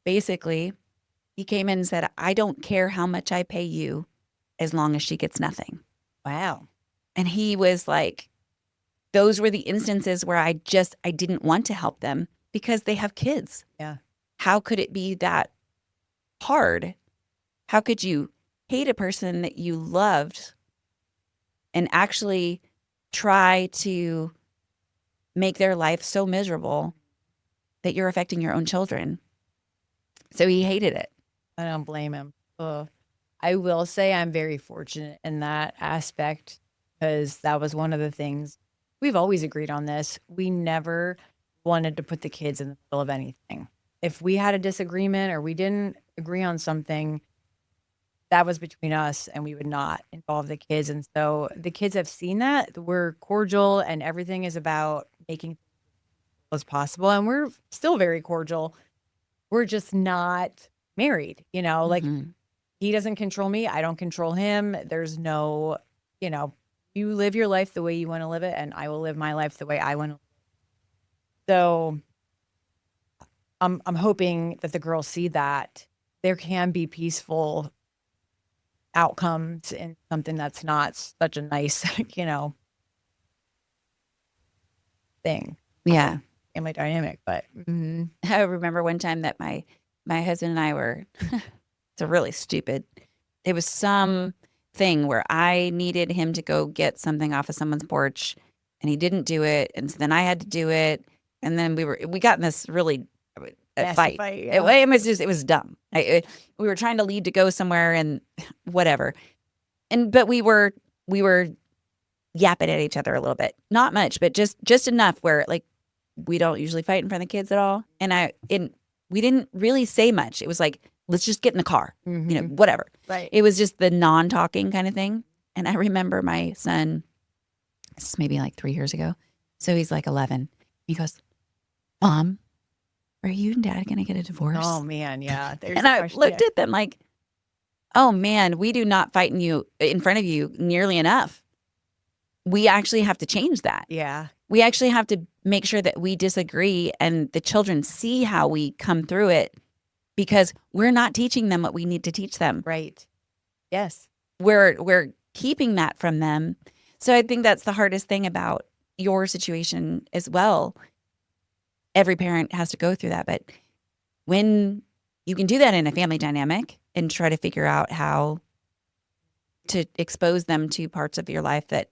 basically, he came in and said, I don't care how much I pay you as long as she gets nothing. Wow. And he was like, those were the instances where I didn't want to help them because they have kids. Yeah. How could it be that hard? How could you hate a person that you loved and actually try to make their life so miserable that you're affecting your own children? So he hated it. I don't blame him. Ugh. I will say I'm very fortunate in that aspect because that was one of the things we've always agreed on this. We never wanted to put the kids in the middle of anything. If we had a disagreement or we didn't agree on something, that was between us and we would not involve the kids. And so the kids have seen that we're cordial and everything is about making as possible. And we're still very cordial. We're just not married, like Mhm. he doesn't control me. I don't control him. There's no, you live your life the way you want to live it. And I will live my life the way I want to. So I'm hoping that the girls see that there can be peaceful outcomes in something that's not such a nice, thing. Yeah. Family dynamic, but I remember one time that my husband and I were, it's a really stupid, it was some thing where I needed him to go get something off of someone's porch and he didn't do it. And so then I had to do it. And then we got in this really nasty fight. yeah. It was dumb. We were trying to leave to go somewhere and whatever. But we were yapping at each other a little bit, not much, but just enough where like we don't usually fight in front of the kids at all. And we didn't really say much. It was like, let's just get in the car, whatever. Right. It was just the non-talking kind of thing. And I remember my son, this is maybe like 3 years ago. So he's like 11. He goes, Mom, are you and Dad going to get a divorce? Oh man, yeah. And I looked at them like, oh man, we do not fight in front of you nearly enough. We actually have to change that. Yeah. We actually have to make sure that we disagree and the children see how we come through it because we're not teaching them what we need to teach them. Right. Yes. We're keeping that from them. So I think that's the hardest thing about your situation as well. Every parent has to go through that. But when you can do that in a family dynamic and try to figure out how to expose them to parts of your life that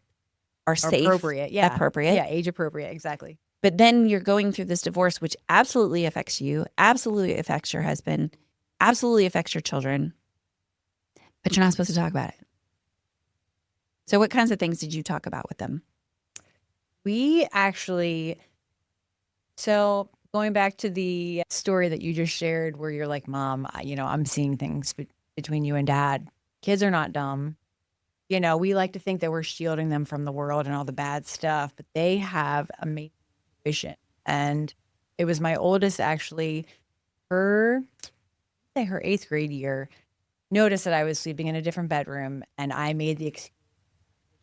are safe, appropriate. Yeah. appropriate. Yeah. Age appropriate. Exactly. But then you're going through this divorce, which absolutely affects you, absolutely affects your husband, absolutely affects your children, but you're not supposed to talk about it. So what kinds of things did you talk about with them? We actually, so going back to the story that you just shared where you're like, Mom, I'm seeing things between you and Dad. Kids are not dumb. We like to think that we're shielding them from the world and all the bad stuff, but they have amazing vision. And it was my oldest, actually, her 8th grade year, noticed that I was sleeping in a different bedroom and I made the excuse,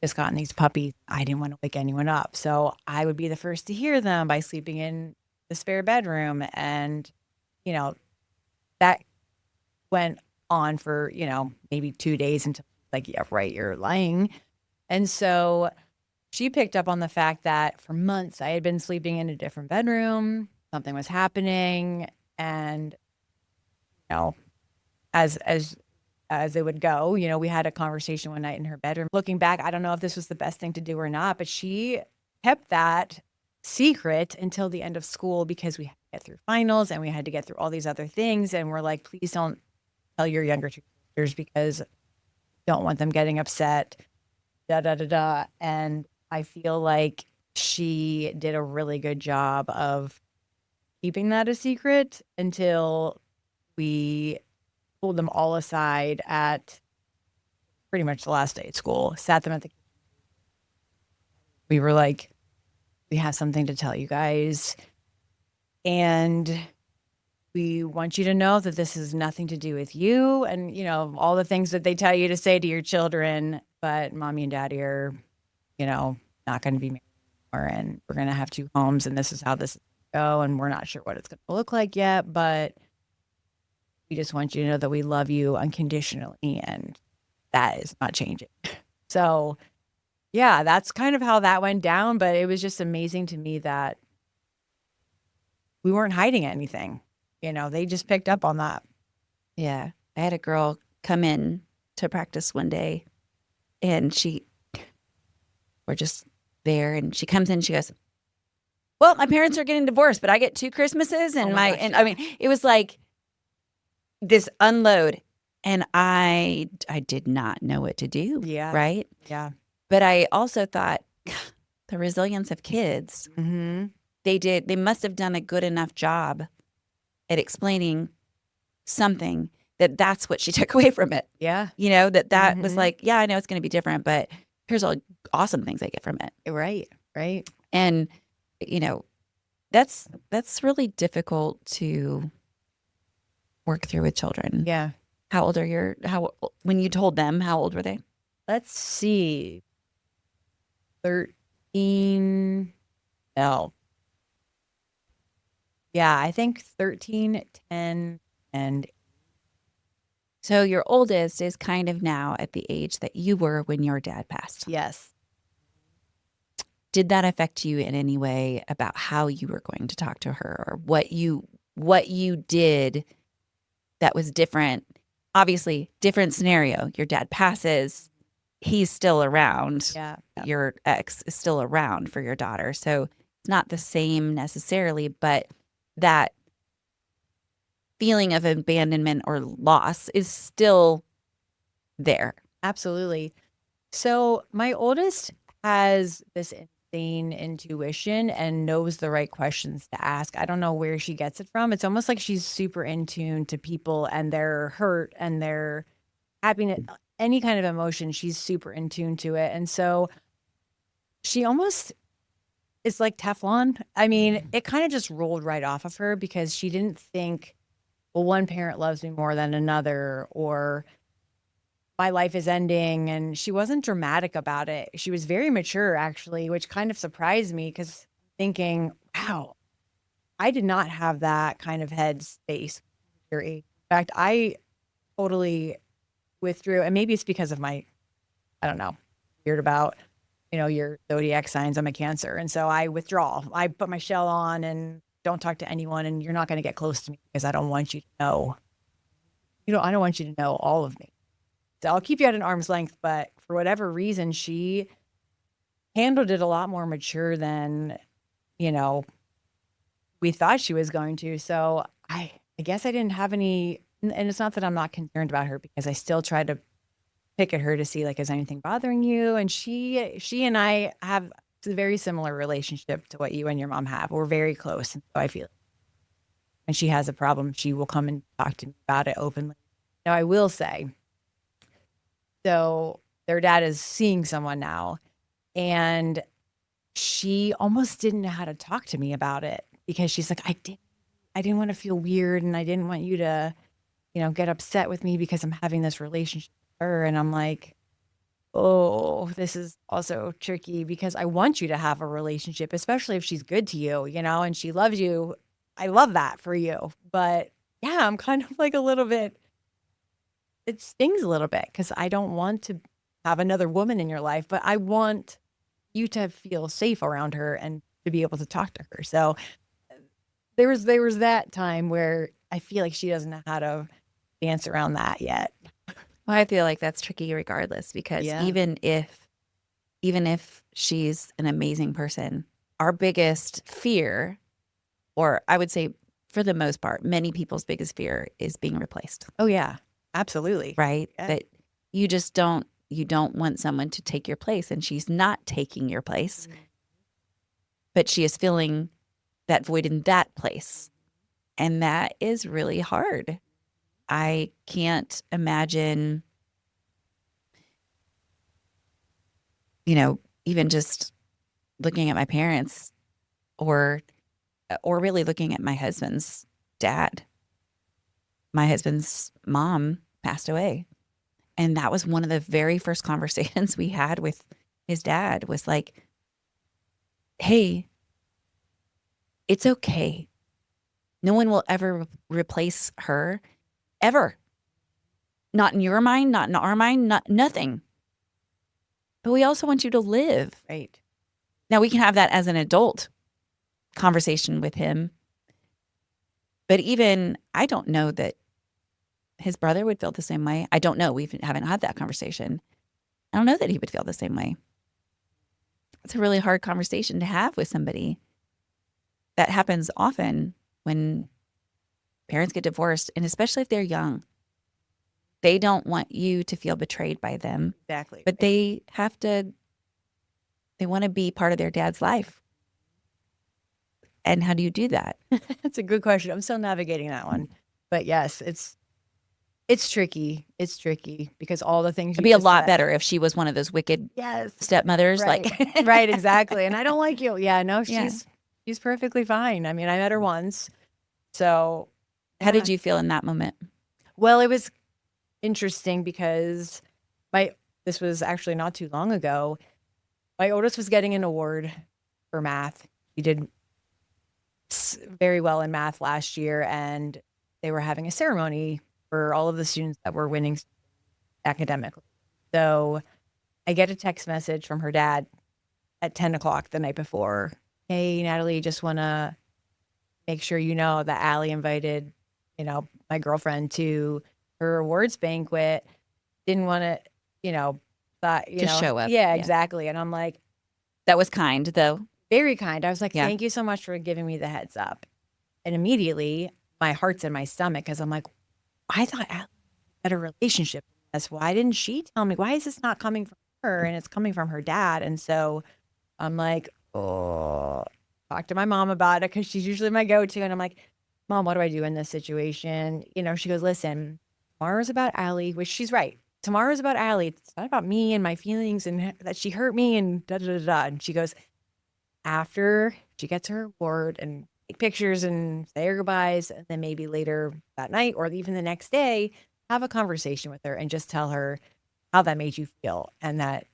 just gotten these puppies. I didn't want to wake anyone up. So I would be the first to hear them by sleeping in the spare bedroom. And, that went on for, maybe 2 days until like, yeah, right, you're lying. And so she picked up on the fact that for months I had been sleeping in a different bedroom. Something was happening. And, as it would go, we had a conversation one night in her bedroom. Looking back, I don't know if this was the best thing to do or not, but she kept that secret until the end of school because we had to get through finals and we had to get through all these other things. And we're like, please don't tell your younger two sisters because don't want them getting upset, da, da, da, da. And I feel like she did a really good job of keeping that a secret until we pulled them all aside at pretty much the last day at school, sat them at the, we were like, we have something to tell you guys. And we want you to know that this has nothing to do with you and, all the things that they tell you to say to your children, but Mommy and Daddy are, not going to be married and we're going to have 2 homes and this is how this is going to go. And we're not sure what it's going to look like yet, but we just want you to know that we love you unconditionally and that is not changing. So yeah, that's kind of how that went down. But it was just amazing to me that we weren't hiding anything. They just picked up on that. Yeah. I had a girl come in to practice one day and we're just there and she comes in, she goes, well, my parents are getting divorced, but I get 2 Christmases and I mean, it was like this unload and I did not know what to do. Yeah. Right. Yeah. But I also thought the resilience of kids, Mm-hmm. they must have done a good enough job at explaining something that's what she took away from it. Yeah. That was Mhm. like, yeah, I know it's going to be different, but here's all awesome things I get from it. Right. Right. And, that's really difficult to work through with children. Yeah. How old are when you told them, how old were they? Let's see. 13. No. Yeah, I think 13, 10, and So your oldest is kind of now at the age that you were when your dad passed. yes. Did that affect you in any way about how you were going to talk to her or what you did that was different? Obviously, different scenario. Your dad passes, he's still around. Yeah. Your ex is still around for your daughter. So it's not the same necessarily, but that feeling of abandonment or loss is still there. Absolutely. So my oldest has this insane intuition and knows the right questions to ask. I don't know where she gets it from. It's almost like she's super in tune to people and their hurt and their happiness, any kind of emotion. She's super in tune to it. And so she almost is like Teflon. I mean, it kind of just rolled right off of her because she didn't think, well, one parent loves me more than another, or my life is ending. And she wasn't dramatic about it. She was very mature, actually, which kind of surprised me because thinking, wow, I did not have that kind of head space at your age. In fact, I totally withdrew. And maybe it's because of my, I don't know, weird about, your zodiac signs. I'm a Cancer. And so I withdraw. I put my shell on and don't talk to anyone. And you're not going to get close to me because I don't want you to know. I don't want you to know all of me. So I'll keep you at an arm's length. But for whatever reason, she handled it a lot more mature than, we thought she was going to. So I guess I didn't have any, and it's not that I'm not concerned about her because I still try to pick at her to see, like, is anything bothering you? And she and I have a very similar relationship to what you and your mom have. We're very close. And so I feel when she has a problem, she will come and talk to me about it openly. Now, I will say, so their dad is seeing someone now, and she almost didn't know how to talk to me about it because she's like, I didn't want to feel weird, and I didn't want you to, get upset with me because I'm having this relationship with her. And I'm like, oh, this is also tricky because I want you to have a relationship, especially if she's good to you, and she loves you. I love that for you. But yeah, I'm kind of like a little bit, it stings a little bit because I don't want to have another woman in your life, but I want you to feel safe around her and to be able to talk to her. So there was that time where I feel like she doesn't know how to dance around that yet. Well, I feel like that's tricky regardless because Yeah. even if she's an amazing person, our biggest fear, or I would say for the most part, many people's biggest fear is being replaced. Oh yeah, absolutely. Right? Yeah. That you just don't want someone to take your place, and she's not taking your place, but she is filling that void in that place. And that is really hard. I can't imagine, even just looking at my parents or really looking at my husband's dad. My husband's mom passed away. And that was one of the very first conversations we had with his dad was like, hey, it's okay. No one will ever replace her, ever. Not in your mind, not in our mind, nothing. But we also want you to live. Right. Now, we can have that as an adult conversation with him. But even, I don't know that his brother would feel the same way. I don't know. We haven't had that conversation. I don't know that he would feel the same way. It's a really hard conversation to have with somebody. That happens often when parents get divorced, and especially if they're young. They don't want you to feel betrayed by them, Exactly. but they want to be part of their dad's life. And how do you do that? That's a good question. I'm still navigating that one. But yes, it's tricky. It's tricky because all the things It'd be a lot better if she was one of those wicked yes stepmothers. right. Like, Right, exactly. And I don't like you. Yeah, no, Yeah. she's perfectly fine. I mean, I met her once. So How did you feel in that moment? well, it was interesting because this was actually not too long ago. My oldest was getting an award for math. He did very well in math last year, and they were having a ceremony for all of the students that were winning academically. So I get a text message from her dad at 10 o'clock the night before. Hey, Natalie, just want to make sure you know that Allie invited, my girlfriend to her awards banquet. Didn't want to, thought, Just show up. Yeah, Yeah. exactly. And I'm like, That was kind, though. very kind. I was like, Yeah. thank you so much for giving me the heads up. And immediately my heart's in my stomach because I'm like, I thought Allie had a relationship with us. Why didn't she tell me? Why is this not coming from her and it's coming from her dad? And so I'm like, oh, talk to my mom about it because she's usually my go-to. And I'm like, Mom, what do I do in this situation? She goes, listen, tomorrow's about Allie, which she's right. Tomorrow's about Allie. It's not about me and my feelings and that she hurt me and da da da da. And she goes, after she gets her award and take pictures and say her goodbyes, and then maybe later that night or even the next day, have a conversation with her and just tell her how that made you feel and that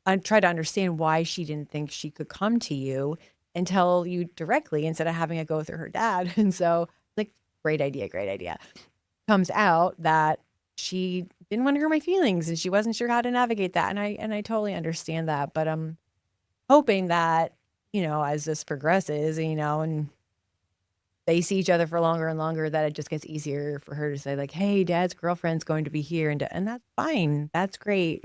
I try to understand why she didn't think she could come to you and tell you directly instead of having it go through her dad. And so, like, great idea, great idea. Comes out that she didn't want to hurt my feelings and she wasn't sure how to navigate that. And I totally understand that. But I'm hoping that, as this progresses, and they see each other for longer and longer, that it just gets easier for her to say, like, hey, dad's girlfriend's going to be here. And that's fine. That's great.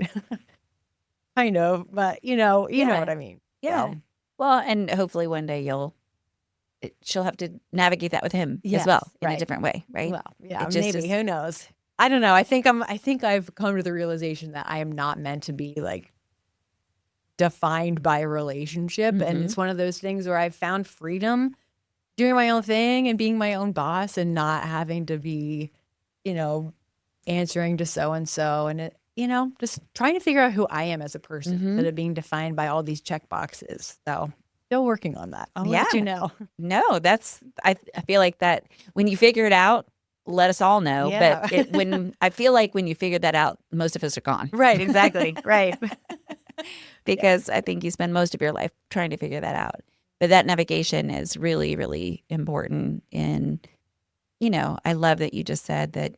Kind of, but you know what I mean. Yeah. So, Well, and hopefully one day she'll have to navigate that with him Yes, as well in a right. different way, right? well, yeah, It just maybe. is- Who knows? I don't know. I think I've come to the realization that I am not meant to be like defined by a relationship. And Mhm. it's one of those things where I've found freedom doing my own thing and being my own boss and not having to be, answering to so and so and it, just trying to figure out who I am as a person instead of being defined by all these check boxes. So still working on that. I'll let Yeah. you know. No, I feel like that when you figure it out, let us all know. Yeah. But I feel like when you figure that out, most of us are gone. Right, exactly. Right. Because I think you spend most of your life trying to figure that out. But that navigation is really, really important. And, I love that you just said that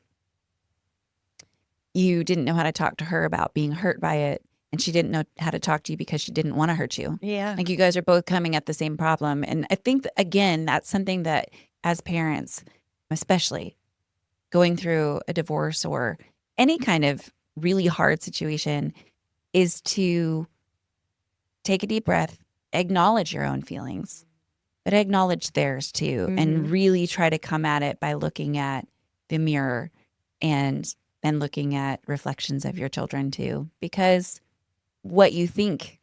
you didn't know how to talk to her about being hurt by it. And she didn't know how to talk to you because she didn't want to hurt you. Yeah. Like you guys are both coming at the same problem. And I think, again, that's something that as parents, especially going through a divorce or any kind of really hard situation, is to take a deep breath, acknowledge your own feelings, but acknowledge theirs too, and really try to come at it by looking at the mirror and then looking at reflections of your children too, because what you think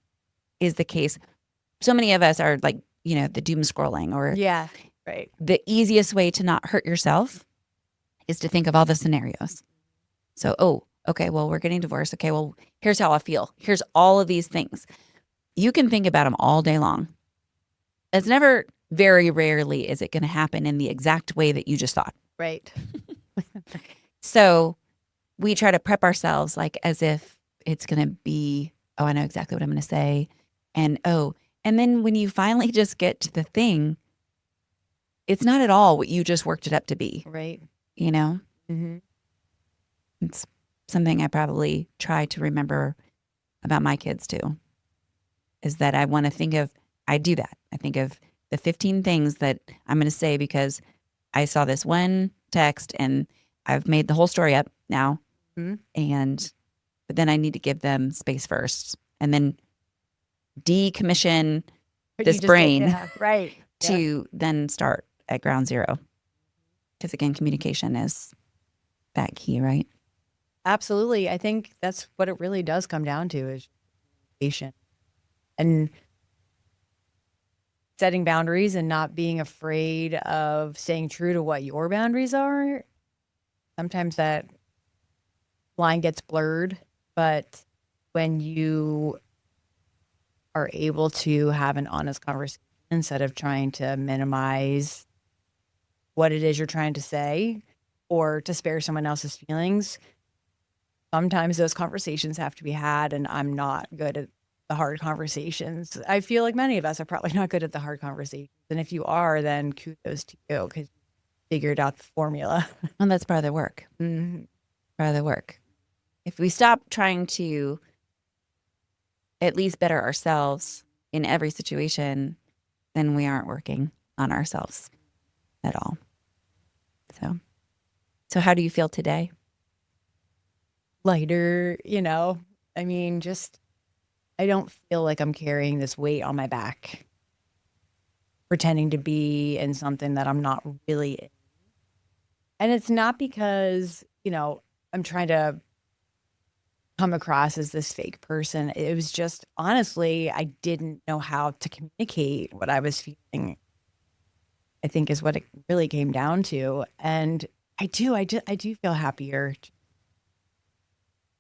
is the case. So many of us are like, the doom scrolling or Yeah. Right. the easiest way to not hurt yourself is to think of all the scenarios. So, okay, well, we're getting divorced. Okay, well, here's how I feel. Here's all of these things. You can think about them all day long. It's never, very rarely is it going to happen in the exact way that you just thought. Right. So we try to prep ourselves like as if it's going to be, I know exactly what I'm going to say. And and then when you finally just get to the thing, it's not at all what you just worked it up to be, Right. you know? Mm-hmm. It's something I probably try to remember about my kids too, is that I want to think of, I do that. I think of the 15 things that I'm going to say because I saw this one text and I've made the whole story up now. Mm-hmm. But then I need to give them space first and then decommission But this brain yeah, right. Yeah. to then start at ground zero. Because again, communication is that key, right? Absolutely. I think that's what it really does come down to is communication and setting boundaries and not being afraid of staying true to what your boundaries are. Sometimes that line gets blurred, but when you are able to have an honest conversation instead of trying to minimize what it is you're trying to say or to spare someone else's feelings, sometimes those conversations have to be had, and I'm not good at the hard conversations. I feel like many of us are probably not good at the hard conversations. And if you are, then kudos to you because you figured out the formula. And that's part of the work. Mm-hmm. Part of the work. If we stop trying to at least better ourselves in every situation, then we aren't working on ourselves at all. So how do you feel today? Lighter, I mean, just I don't feel like I'm carrying this weight on my back, pretending to be in something that I'm not really in. And it's not because, I'm trying to come across as this fake person. It was just, honestly, I didn't know how to communicate what I was feeling, I think is what it really came down to. And I do feel happier.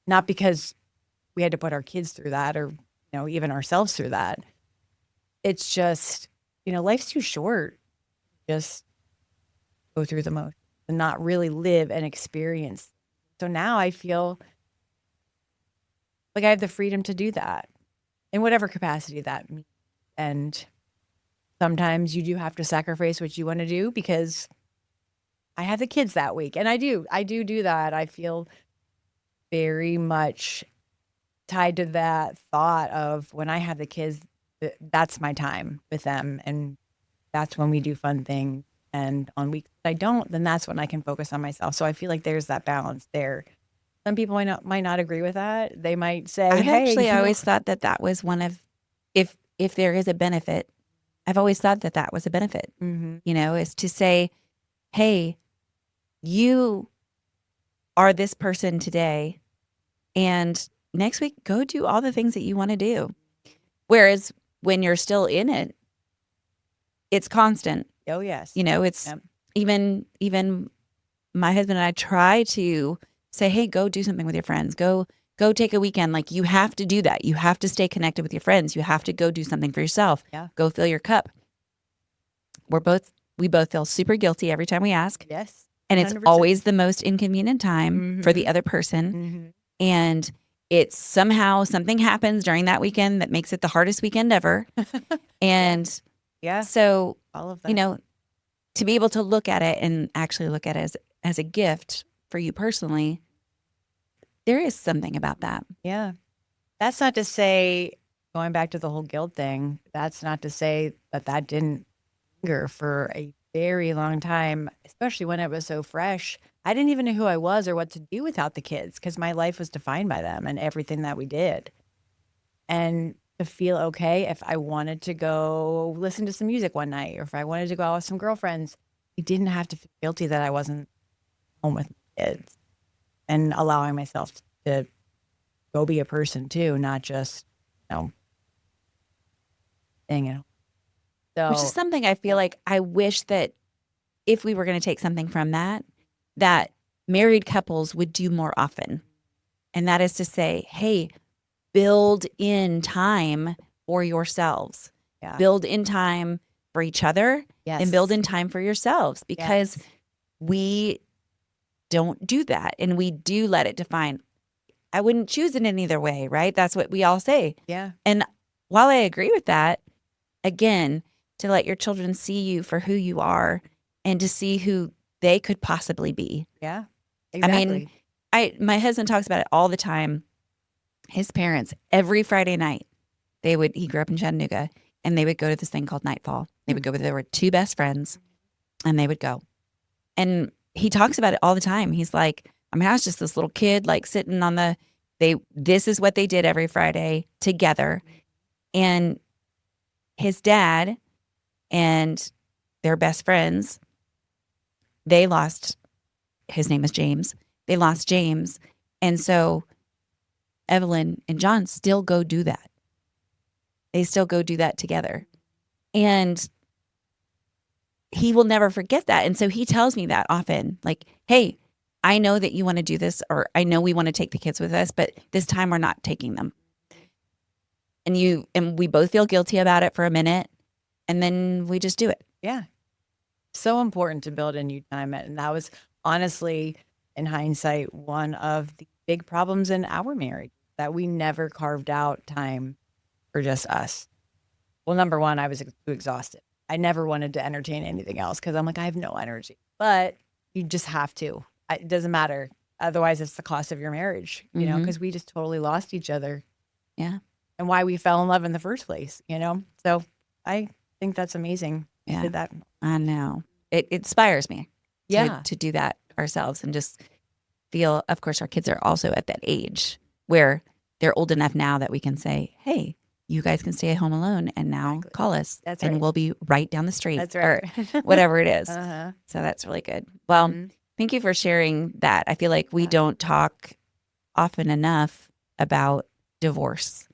Not because we had to put our kids through that or, even ourselves through that. It's just, life's too short. Just go through the motions and not really live and experience. So now I feel like I have the freedom to do that in whatever capacity that means. And sometimes you do have to sacrifice what you want to do because I have the kids that week. And I do that. I feel very much tied to that thought of when I have the kids, that's my time with them. And that's when we do fun things. And on weeks that I don't, then that's when I can focus on myself. So I feel like there's that balance there. Some people might not agree with that. They might say, I always thought that was one of, if there is a benefit, I've always thought that was a benefit, is to say, hey, you are this person today, and next week, go do all the things that you want to do. Whereas when you're still in it, it's constant. Oh, yes. It's even my husband and I try to say, hey, go do something with your friends. Go take a weekend. Like, you have to do that. You have to stay connected with your friends. You have to go do something for yourself. Yeah. Go fill your cup. We both feel super guilty every time we ask. Yes. And it's 100%. always the most inconvenient time for the other person. Mm-hmm. And it's somehow something happens during that weekend that makes it the hardest weekend ever. And yeah. So, all of that. To be able to look at it and actually look at it as a gift for you personally, there is something about that. Yeah. That's not to say, going back to the whole guilt thing, that's not to say that didn't linger for a very long time, especially when it was so fresh. I didn't even know who I was or what to do without the kids because my life was defined by them and everything that we did. And to feel okay if I wanted to go listen to some music one night or if I wanted to go out with some girlfriends, I didn't have to feel guilty that I wasn't home with my kids and allowing myself to go be a person too, not just, thing. So, which is something I feel like I wish that if we were going to take something from that married couples would do more often. And that is to say, hey, build in time for yourselves. Yeah. Build in time for each other and build in time for yourselves because we don't do that. And we do let it define. I wouldn't choose it in either way, right? That's what we all say. Yeah. And while I agree with that, again, to let your children see you for who you are and to see who they could possibly be. Yeah, I mean, exactly. my husband talks about it all the time. His parents, every Friday night, he grew up in Chattanooga, and they would go to this thing called Nightfall. They would go there were two best friends, and they would go. And he talks about it all the time. He's like, I mean, I was just this little kid, like sitting on this is what they did every Friday together. And his dad and their best friends, his name is James. They lost James. And so Evelyn and John still go do that. They still go do that together. And he will never forget that. And so he tells me that often, like, hey, I know that you want to do this, or I know we want to take the kids with us, but this time we're not taking them. And we both feel guilty about it for a minute, and then we just do it. Yeah. So important to build in you time. And that was honestly, in hindsight, one of the big problems in our marriage, that we never carved out time for just us. Well, number one, I was too exhausted. I never wanted to entertain anything else because I'm like, I have no energy. But you just have to. It doesn't matter. Otherwise, it's the cost of your marriage, because we just totally lost each other. Yeah. And why we fell in love in the first place, So I think that's amazing. Yeah. Did that. I know. It inspires me to do that ourselves and just feel, of course, our kids are also at that age where they're old enough now that we can say, hey, you guys can stay at home alone and now call us. That's and right. we'll be right down the street. That's right. Or whatever it is. Uh-huh. So that's really good. Well, thank you for sharing that. I feel like we don't talk often enough about divorce,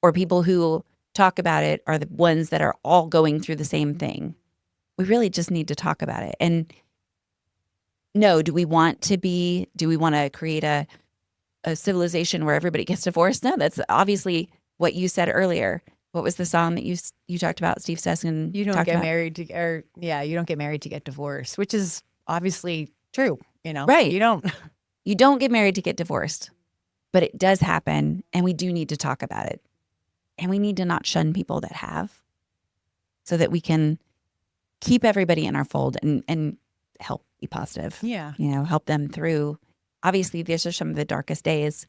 or people who talk about it are the ones that are all going through the same thing. We really just need to talk about it. And no, do we want to create a civilization where everybody gets divorced? No, that's obviously what you said earlier. What was the song that you talked about, Steve Seskin? You don't get married to get divorced, which is obviously true, Right. You don't. You don't get married to get divorced, but it does happen, and we do need to talk about it. And we need to not shun people that have, so that we can keep everybody in our fold and help be positive. Yeah. Help them through. Obviously, these are some of the darkest days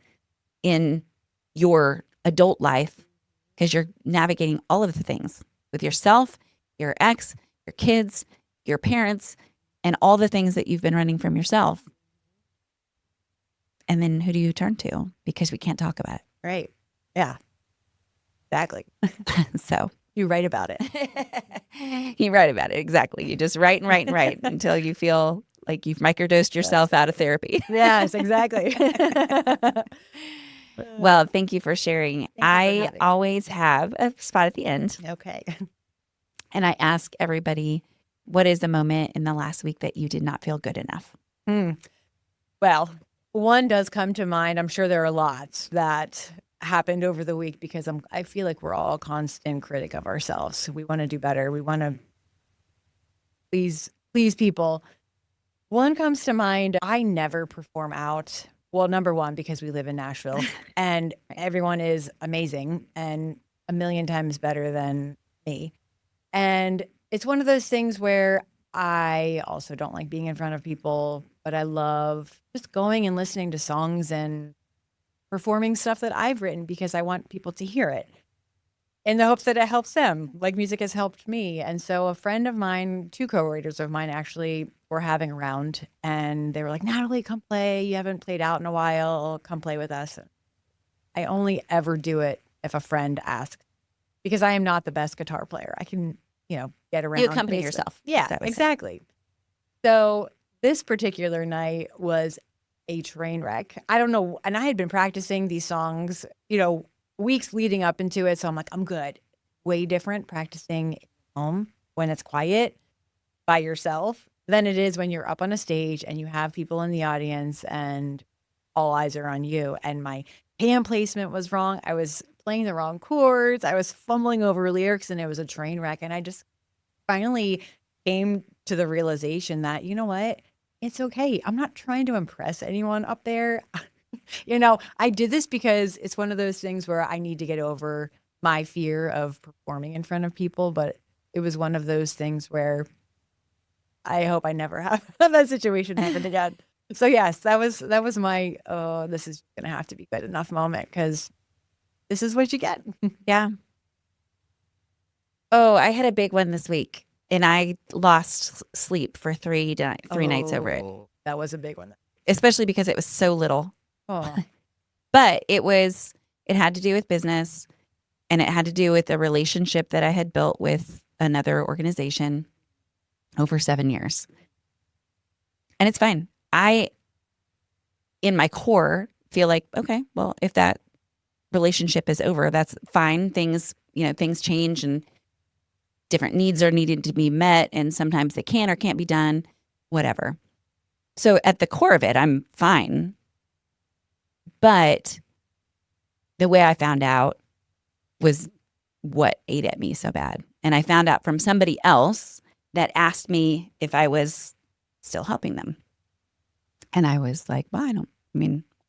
in your adult life because you're navigating all of the things with yourself, your ex, your kids, your parents, and all the things that you've been running from yourself. And then who do you turn to? Because we can't talk about it. Right. Yeah. Exactly. So you write about it. You write about it. Exactly. You just write and write and write until you feel like you've microdosed yourself out of therapy. Yes, exactly. Well, thank you for sharing. I always have a spot at the end. Okay. And I ask everybody, what is the moment in the last week that you did not feel good enough? Well, one does come to mind. I'm sure there are lots that happened over the week because I feel like we're all a constant critic of ourselves. We want to do better. We want to please people. One comes to mind. I never perform out. Well, number one, because we live in Nashville and everyone is amazing and a million times better than me. And it's one of those things where I also don't like being in front of people, but I love just going and listening to songs and performing stuff that I've written because I want people to hear it in the hopes that it helps them, like music has helped me. And so a friend of mine, two co-writers of mine actually were having a round and they were like, Natalie, come play. You haven't played out in a while. Come play with us. I only ever do it if a friend asks because I am not the best guitar player. I can, get around. You accompany yourself. Yeah, exactly. So this particular night was a train wreck. I don't know. And I had been practicing these songs, weeks leading up into it. So I'm like, I'm good. Way different practicing at home when it's quiet by yourself than it is when you're up on a stage and you have people in the audience and all eyes are on you. And my hand placement was wrong. I was playing the wrong chords. I was fumbling over lyrics and it was a train wreck. And I just finally came to the realization that, you know what? It's okay. I'm not trying to impress anyone up there. I did this because it's one of those things where I need to get over my fear of performing in front of people, but it was one of those things where I hope I never have that situation happen again. So yes, that was my, oh, this is gonna have to be good enough moment because this is what you get. Yeah. Oh, I had a big one this week and I lost sleep for three nights over it, Oh, that was a big one. especially because it was so little. Oh, But it had to do with business and it had to do with a relationship that I had built with another organization over 7 years. And it's fine. I, in my core, feel like, okay, well, if that relationship is over, that's fine. Things change and different needs are needed to be met. And sometimes they can or can't be done, whatever. So at the core of it, I'm fine. But the way I found out was what ate at me so bad. And I found out from somebody else that asked me if I was still helping them. And I was like, well,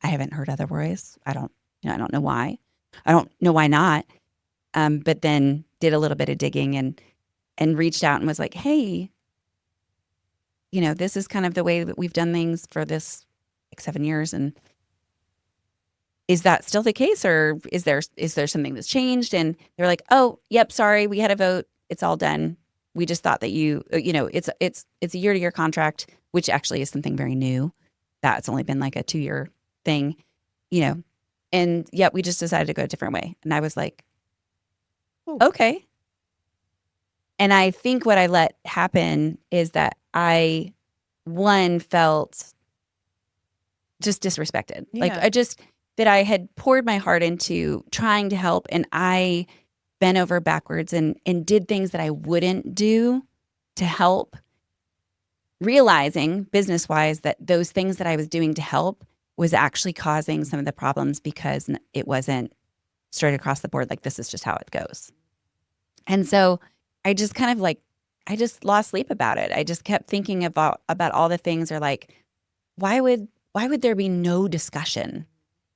I haven't heard otherwise. I don't know why. I don't know why not. But then did a little bit of digging and reached out and was like, hey, this is kind of the way that we've done things for this 7 years. And is that still the case, or is there something that's changed? And they're like, oh, yep, sorry, we had a vote. It's all done. We just thought that it's a year-to-year contract, which actually is something very new. That's only been like a 2-year thing, and yet we just decided to go a different way. And I was like, okay. And I think what I let happen is that I, one, felt just disrespected. Like that I had poured my heart into trying to help, and I bent over backwards and did things that I wouldn't do to help, realizing business-wise that those things that I was doing to help was actually causing some of the problems because it wasn't straight across the board, like this is just how it goes. And so I just kind of I just lost sleep about it. I just kept thinking about all the things, or like, why would there be no discussion?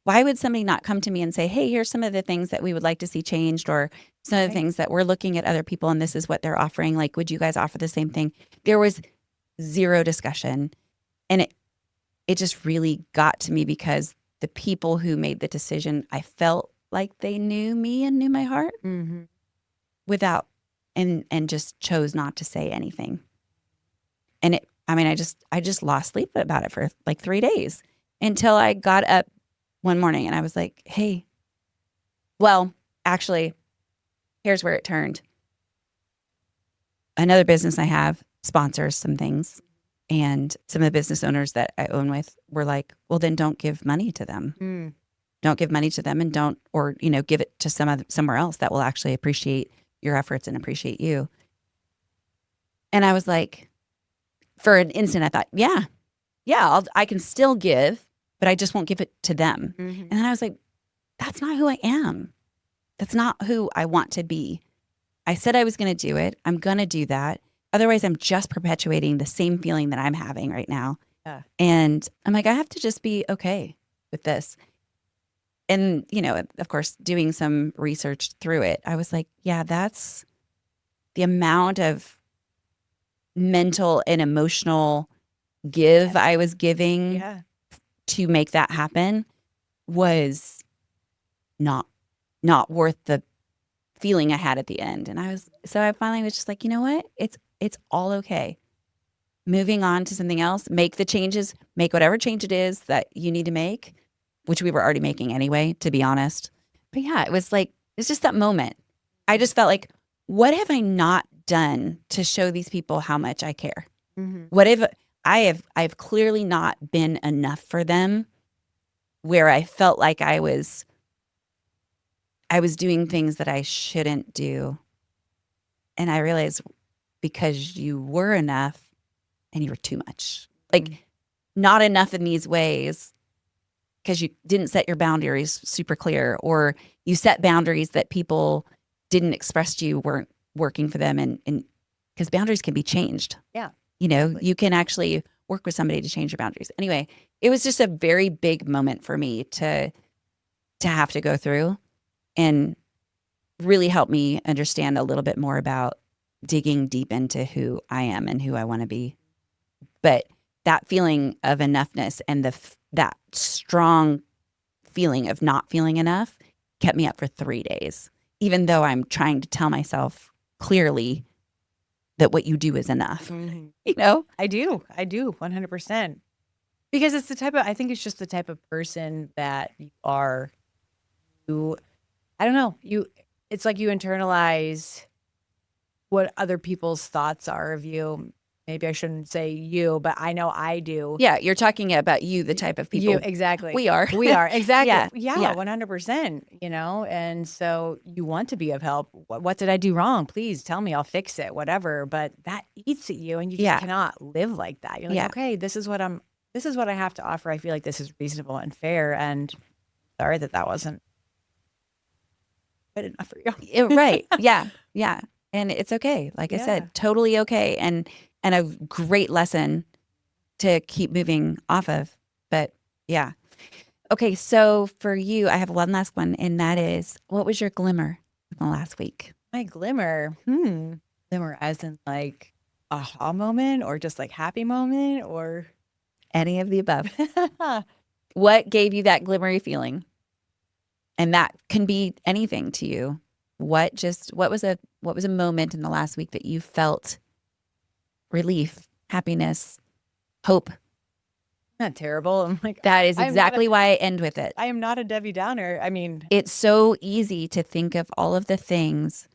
Why would somebody not come to me and say, hey, here's some of the things that we would like to see changed, or some of the things that we're looking at other people and this is what they're offering. Like, would you guys offer the same thing? There was zero discussion. And it just really got to me because the people who made the decision, I felt like they knew me and knew my heart without, and just chose not to say anything. And I just lost sleep about it for like 3 days until I got up one morning and I was like, hey, well, actually, here's where it turned. Another business I have sponsors some things, and some of the business owners that I own with were like, well, then don't give money to them. Don't give money to them, and don't, or, give it to somewhere else that will actually appreciate your efforts and appreciate you. And I was like, for an instant, I thought, I can still give, but I just won't give it to them. And then I was like, that's not who I am. That's not who I want to be. I said I was going to do it. I'm going to do that. Otherwise, I'm just perpetuating the same feeling that I'm having right now. Yeah. And I'm like, I have to just be okay with this. And, of course, doing some research through it, I was like, yeah, that's the amount of mental and emotional give I was giving to make that happen was not worth the feeling I had at the end. And I finally was just like, you know what? It's all okay. Moving on to something else, make the changes, make whatever change it is that you need to make, which we were already making anyway, to be honest. But yeah, it's just that moment. I just felt like, what have I not done to show these people how much I care? What if I've clearly not been enough for them, where I felt like I was doing things that I shouldn't do. And I realized, because you were enough and you were too much. Like, not enough in these ways because you didn't set your boundaries super clear, or you set boundaries that people didn't express to you weren't working for them. And because boundaries can be changed. Yeah. You can actually work with somebody to change your boundaries. Anyway, it was just a very big moment for me to have to go through. And really helped me understand a little bit more about digging deep into who I am and who I want to be. But that feeling of enoughness and that strong feeling of not feeling enough kept me up for 3 days, even though I'm trying to tell myself clearly that what you do is enough. You know? I do 100%. Because it's I think it's just the type of person that you are. I don't know, it's like you internalize what other people's thoughts are of you. Maybe I shouldn't say you, but I know I do. Yeah, you're talking about you, the type of people. You, exactly. We are. We are, exactly. Yeah, Yeah, 100%, and so you want to be of help. What did I do wrong? Please tell me, I'll fix it, whatever. But that eats at you, and you just cannot live like that. You're like, okay, this is what I have to offer. I feel like this is reasonable and fair, and sorry that wasn't good enough for you. Right. Yeah. Yeah. And it's okay. Like I said, totally okay. And a great lesson to keep moving off of. But yeah. Okay. So for you, I have one last one. And that is, what was your glimmer in the last week? My glimmer. Glimmer as in like aha moment, or just like happy moment, or any of the above. What gave you that glimmery feeling? And that can be anything to you. What was a moment in the last week that you felt relief, happiness, hope? Not terrible. I'm like, that is exactly why I end with it. I am not a Debbie Downer. I mean, it's so easy to think of all of the things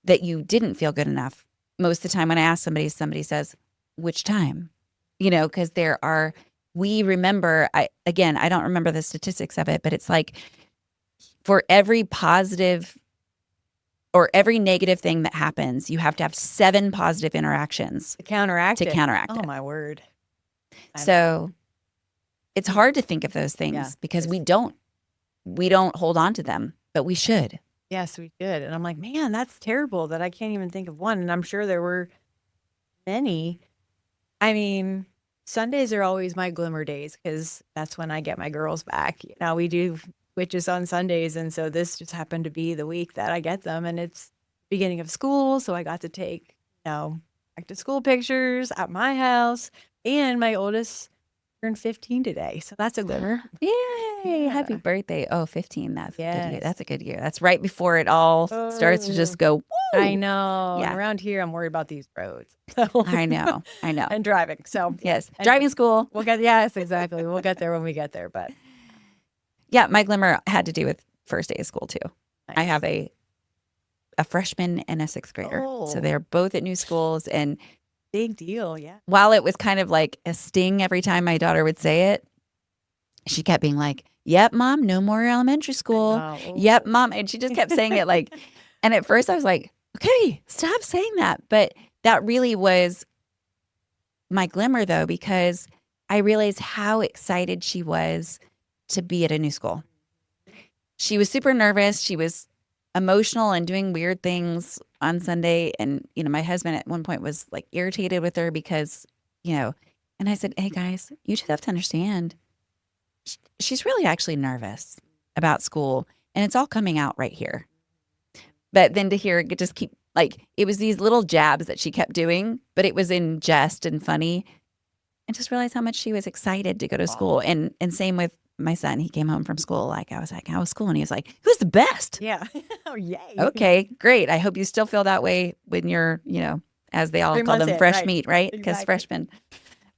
that you didn't feel good enough. Most of the time when I ask somebody says, which time? Because we remember, I don't remember the statistics of it, but it's like for every positive or every negative thing that happens, you have to have 7 positive interactions to counteract it. Oh, my word. So it's hard to think of those things because we don't hold on to them, but we should. Yes, we should. And I'm like, man, that's terrible that I can't even think of one. And I'm sure there were many. I mean, Sundays are always my glimmer days because that's when I get my girls back. We do witches on Sundays. And so this just happened to be the week that I get them. And it's beginning of school. So I got to take, back to school pictures at my house. And my oldest turned 15 today. So that's a glimmer. Yay. Happy birthday. Oh, 15. That's a good year. That's a good year. That's right before it all starts to just go, woo! I know. Yeah. And around here, I'm worried about these roads. I know. And driving. So yes. Driving school. Yes, exactly. We'll get there when we get there. But yeah, my glimmer had to do with first day of school too. Nice. I have a freshman and a 6th grader. So they're both at new schools, and big deal. Yeah. While it was kind of like a sting every time my daughter would say it, she kept being like, yep, Mom, no more elementary school. Yep, Mom. And she just kept saying it like, and at first I was like, okay, stop saying that. But that really was my glimmer though, because I realized how excited she was to be at a new school. She was super nervous. She was emotional and doing weird things on Sunday. And, my husband at one point was like irritated with her because, and I said, hey guys, you just have to understand. She's really actually nervous about school, and it's all coming out right here. But then to hear it just keep it was these little jabs that she kept doing, but it was in jest and funny, and just realized how much she was excited to go to school. And same with my son. He came home from school. I was like, how was school? And he was like, it was the best. Yeah. Oh, yay. Okay, great. I hope you still feel that way when you're, as they all call them, fresh meat, right? Because freshmen.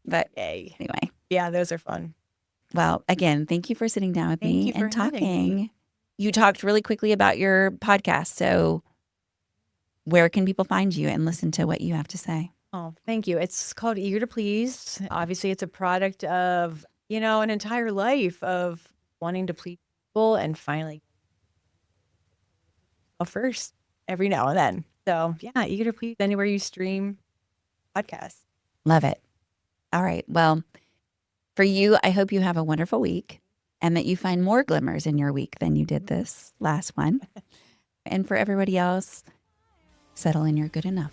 But anyway. Yeah, those are fun. Well, again, thank you for sitting down with me and talking. You talked really quickly about your podcast. So where can people find you and listen to what you have to say? Oh, thank you. It's called Eager to Please. Obviously, it's a product of, an entire life of wanting to please people and finally first every now and then. So yeah, Eager to Please anywhere you stream podcasts. Love it. All right. Well, for you, I hope you have a wonderful week and that you find more glimmers in your week than you did this last one. And for everybody else, settle in, you're good enough.